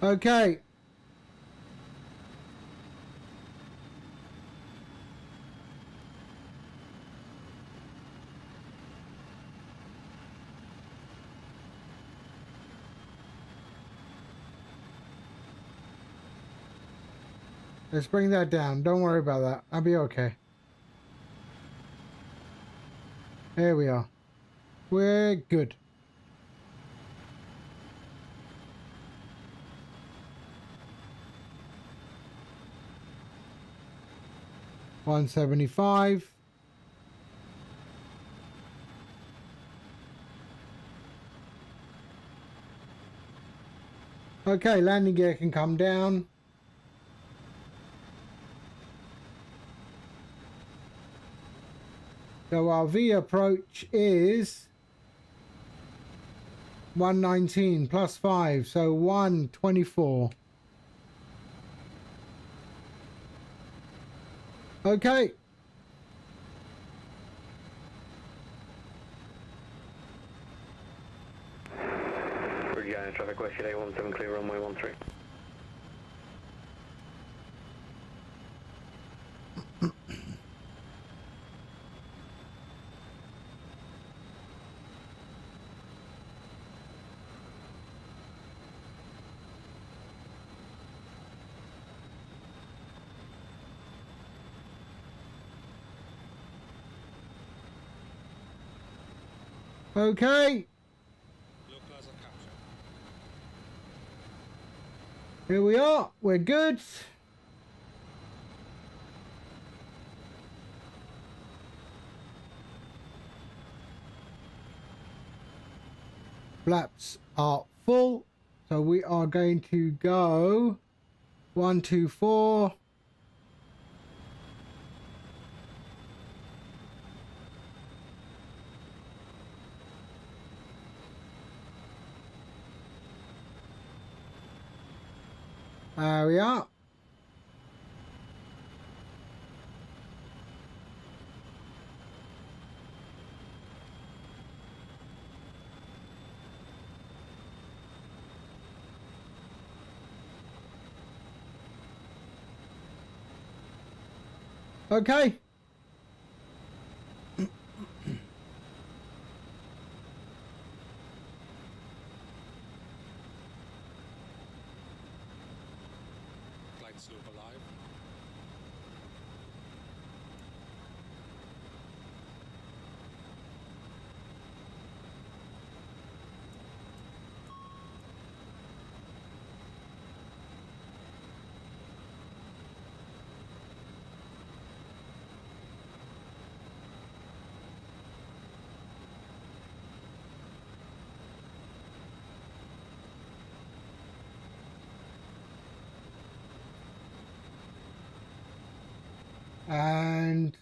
Okay. Let's bring that down. Don't worry about that. I'll be okay. There we are. We're good. $175. Okay, landing gear can come down. So our V approach is 119 plus 5, so 124. Okay. Regina traffic west, 817 clear runway 13. Okay, Localizer capture. here we are. We're good. Flaps are full, so we are going to go 1, 2, 4. There we are. Okay. Flight slope alive. And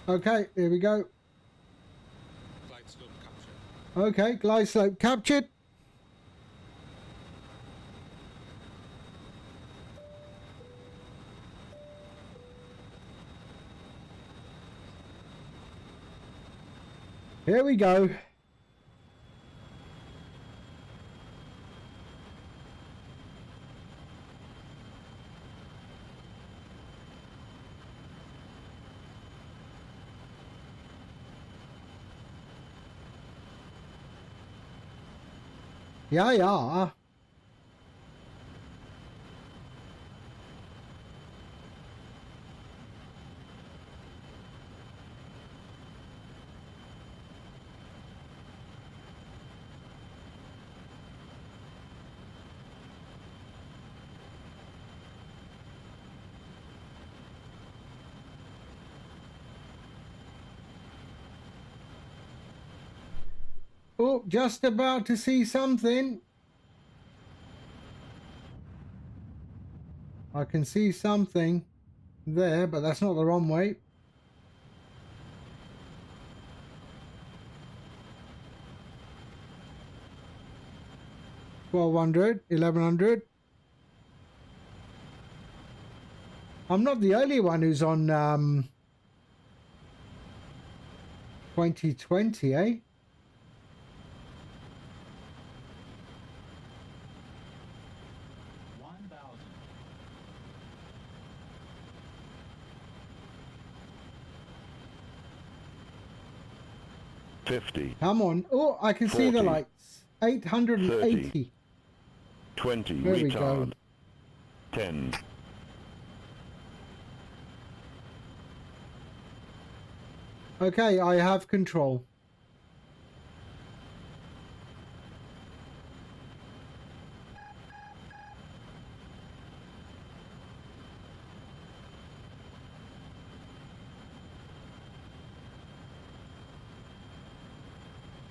okay, here we go. Flight slope captured. Okay, glide slope captured. Here we go. Yeah, yeah. Oh, just about to see something. I can see something there, but that's not the runway. 1200, 1100. I'm not the only one who's on 2020, eh? Come on. Oh, I can 40, see the lights. 880. 30, 20, there we retard. Go. 10. Okay, I have control.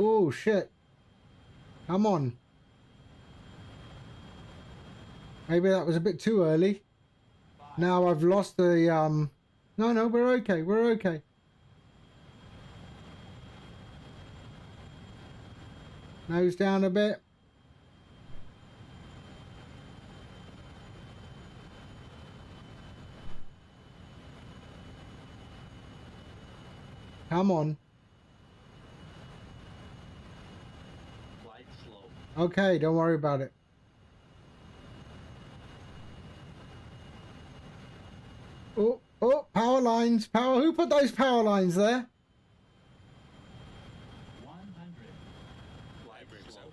Oh, shit. Come on. Maybe that was a bit too early. Now I've lost the... No, we're okay. We're okay. Nose down a bit. Come on. Okay, don't worry about it. Oh, power lines. Power. Who put those power lines there? 100. Flight Brakes slope. out.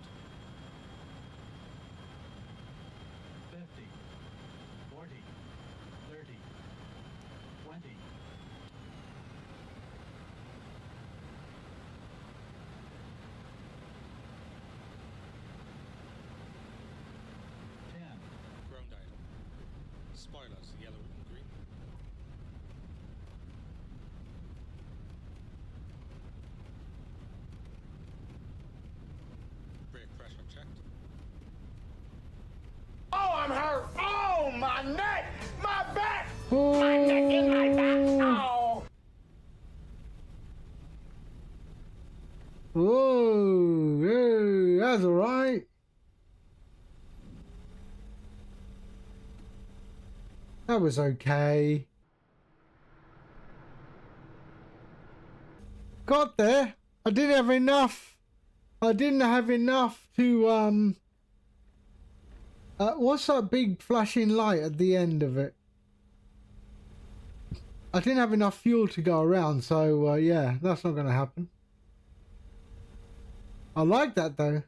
50. 40. 30. 20. spoilers, yellow and green. Brake pressure checked. Oh, I'm hurt. Oh, my neck, my back, Oh. my neck and my back. Oh. Whoa, hey, that's all right. That was okay. Got there. I didn't have enough. I didn't have enough to what's that big flashing light at the end of it? I didn't have enough fuel to go around, so yeah, that's not going to happen. I like that though.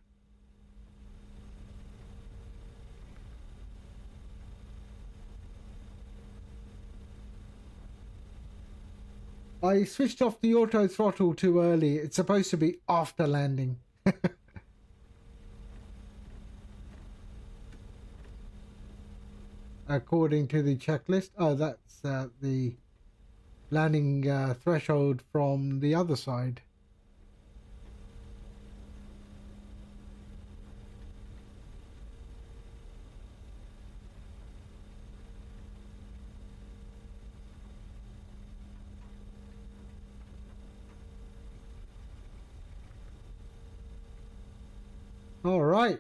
I switched off the auto throttle too early. It's supposed to be after landing. According to the checklist. Oh, that's the landing threshold from the other side. All right.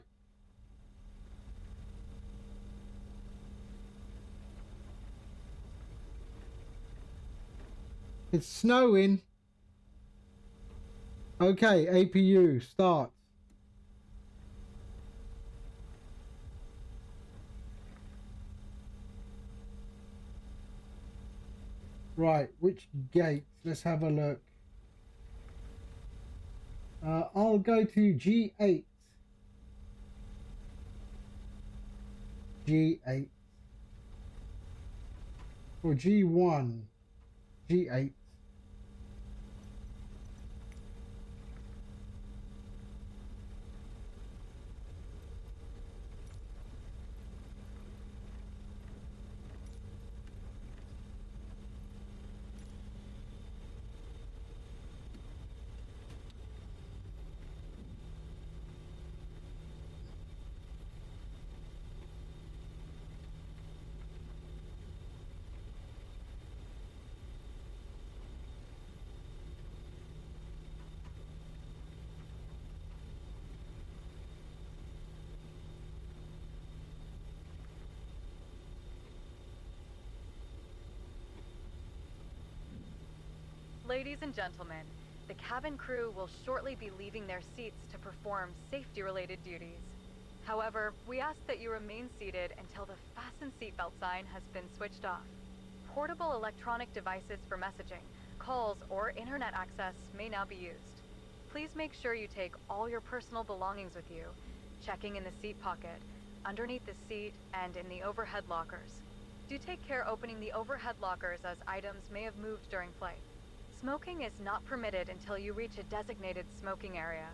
It's snowing. Okay, APU starts. Right, which gates? Let's have a look. I'll go to G8. G8. Or G1. G8. Ladies and gentlemen, the cabin crew will shortly be leaving their seats to perform safety-related duties. However, we ask that you remain seated until the fasten seatbelt sign has been switched off. Portable electronic devices for messaging, calls, or internet access may now be used. Please make sure you take all your personal belongings with you, checking in the seat pocket, underneath the seat, and in the overhead lockers. Do take care opening the overhead lockers as items may have moved during flight. Smoking is not permitted until you reach a designated smoking area.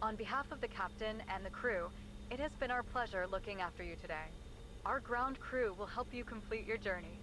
On behalf of the captain and the crew, it has been our pleasure looking after you today. Our ground crew will help you complete your journey.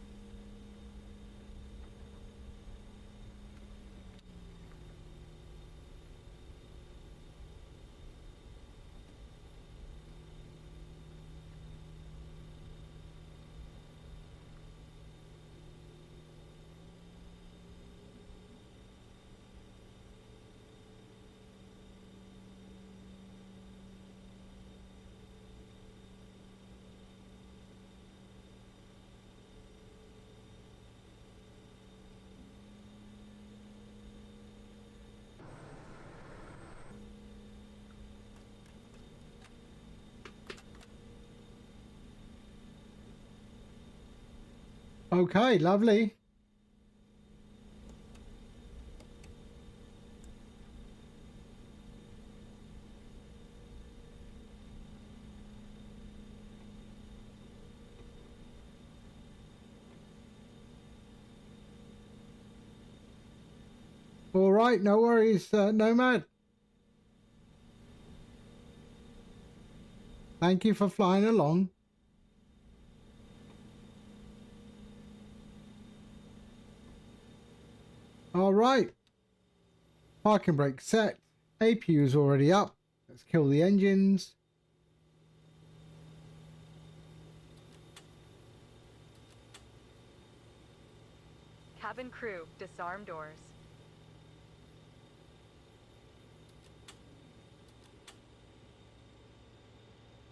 Okay, lovely. All right, no worries, Nomad. Thank you for flying along. right. Parking brake set. APU is already up. Let's kill the engines. Cabin crew, disarm doors.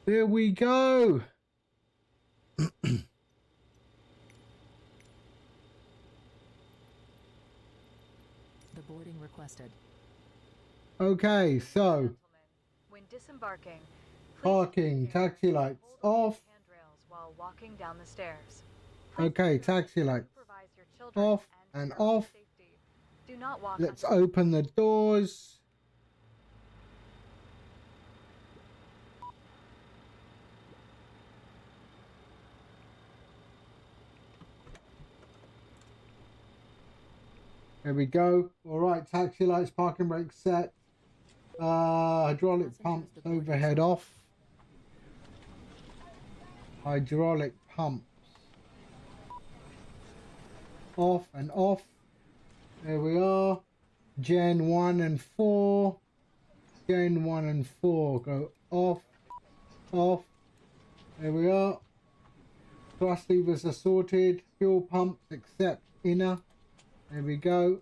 There we go. The boarding requested. Okay, so Gentlemen, when disembarking, please parking, take care taxi and lights hold off. handrails while walking down the stairs. Please Okay, ensure taxi you lights supervise your children off for and your own off. safety. Do not walk Let's on open the doors. There we go. All right, taxi lights, parking brakes set. Hydraulic pumps overhead off. Hydraulic pumps off and off. There we are. Gen 1 and 4. Gen 1 and 4 go off, off. There we are. Thrust levers are sorted. Fuel pumps except inner. There we go.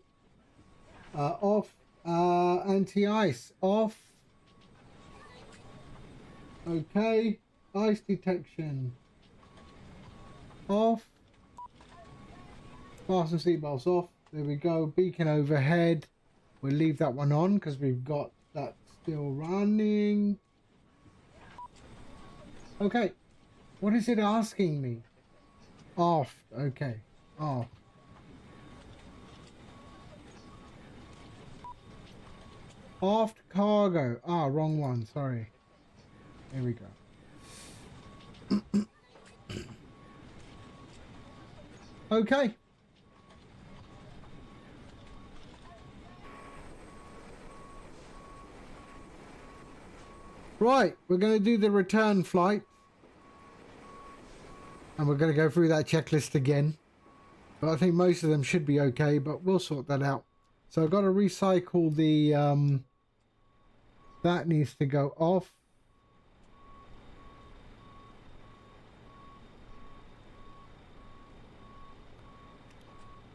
Off. Anti-ice off. Okay. Ice detection off. Fasten seatbelts off. There we go. Beacon overhead. We'll leave that one on because we've got that still running. Okay. What is it asking me? Off. Okay. Off. Aft cargo. Ah, wrong one. Sorry. There we go. Okay. Right, we're going to do the return flight. And we're going to go through that checklist again. But I think most of them should be okay, but we'll sort that out. So I've got to recycle the... that needs to go off.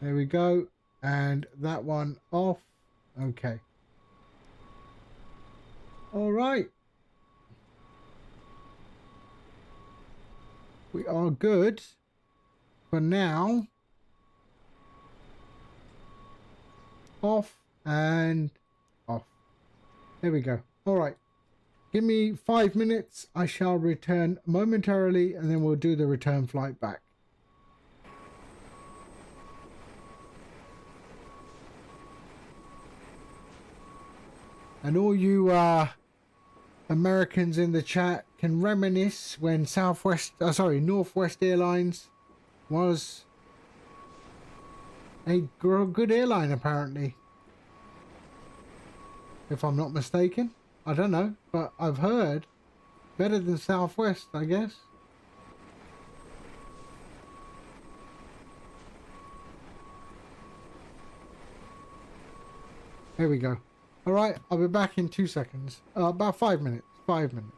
There we go. And that one off. Okay. All right. We are good for now. Off and off. There we go. All right. Give me 5 minutes. I shall return momentarily and then we'll do the return flight back. And all you Americans in the chat can reminisce when Northwest Airlines was a good airline, apparently. If I'm not mistaken. I don't know, but I've heard better than Southwest, I guess. There we go. All right, I'll be back in 2 seconds. About 5 minutes. 5 minutes.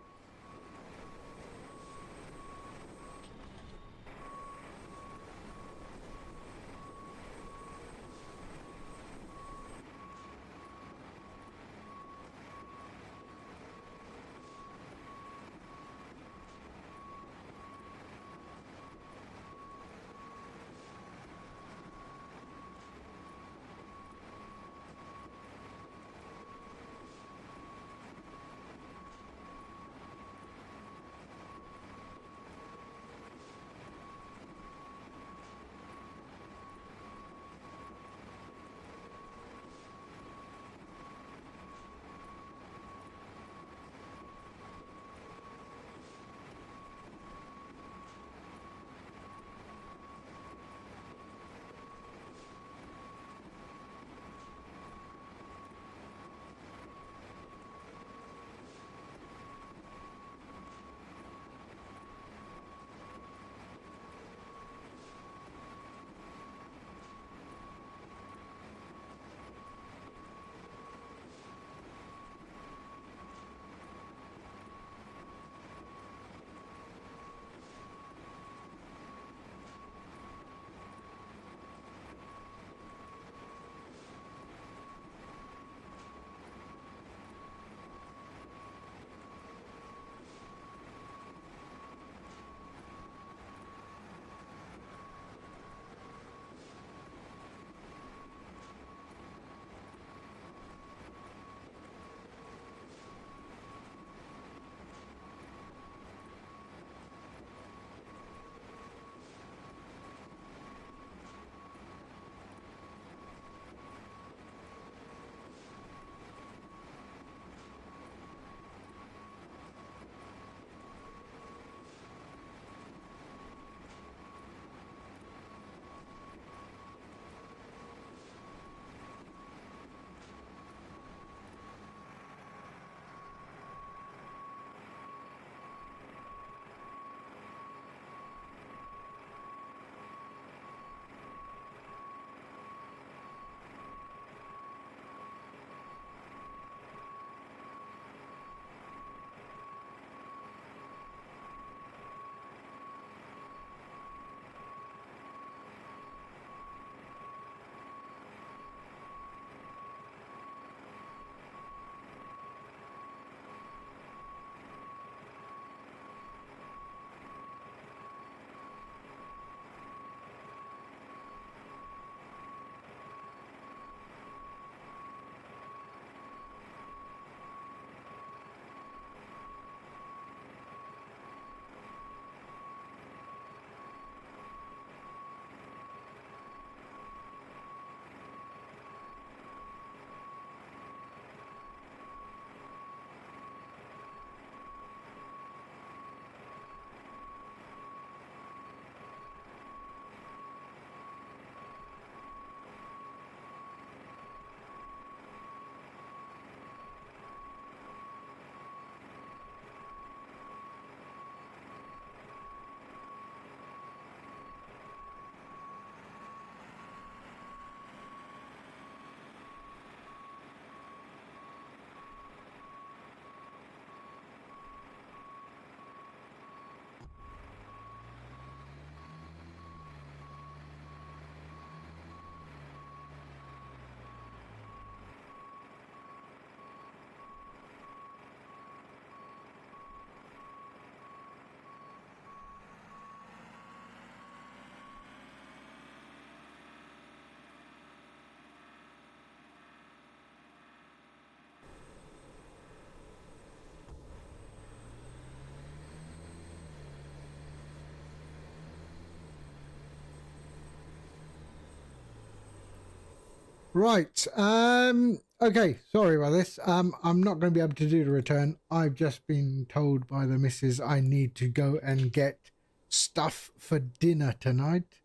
Right. Okay. Sorry about this. I'm not going to be able to do the return. I've just been told by the missus I need to go and get stuff for dinner tonight.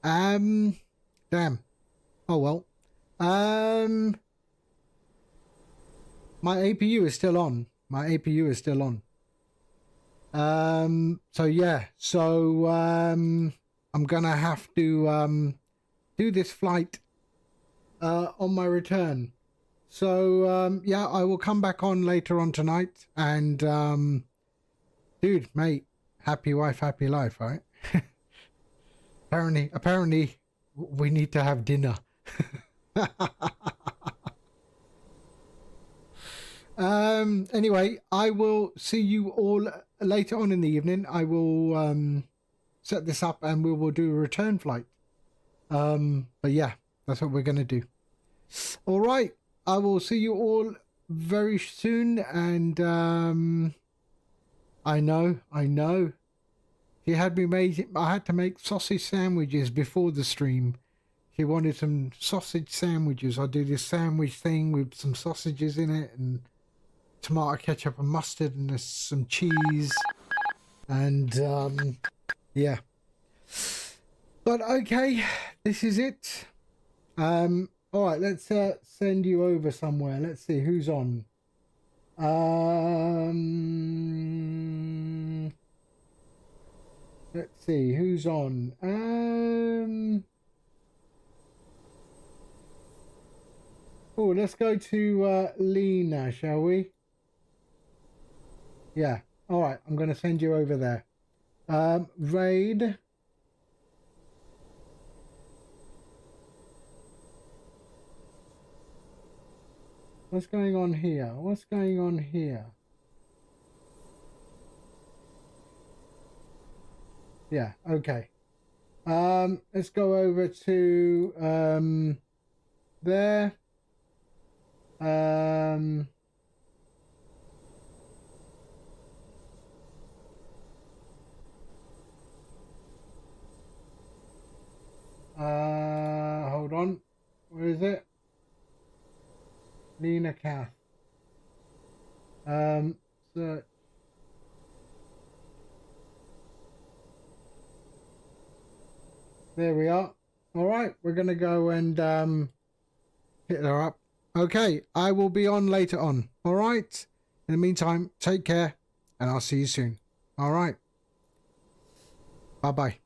Damn. Oh well. My APU is still on. So yeah. So I'm gonna have to do this flight on my return. So yeah, I will come back on later on tonight. And dude, mate, happy wife, happy life, right? apparently we need to have dinner. Anyway, I will see you all later on in the evening. I will set this up and we will do a return flight. But yeah, that's what we're gonna do. All right, I will see you all very soon. And I know she had me made. I had to make sausage sandwiches before the stream. She wanted some sausage sandwiches. I do this sandwich thing with some sausages in it and tomato ketchup and mustard, and there's some cheese, and yeah. But okay, this is it. All right, let's send you over somewhere. Let's see who's on. Let's see who's on. Oh, let's go to Lena, shall we? Yeah. All right, I'm going to send you over there. Raid. What's going on here? What's going on here? Yeah, okay. Let's go over to there. Hold on. Where is it? Lena Cath. Search. There we are. All right, we're gonna go and hit her up. Okay, I will be on later on. All right. In the meantime, take care, and I'll see you soon. All right. Bye bye.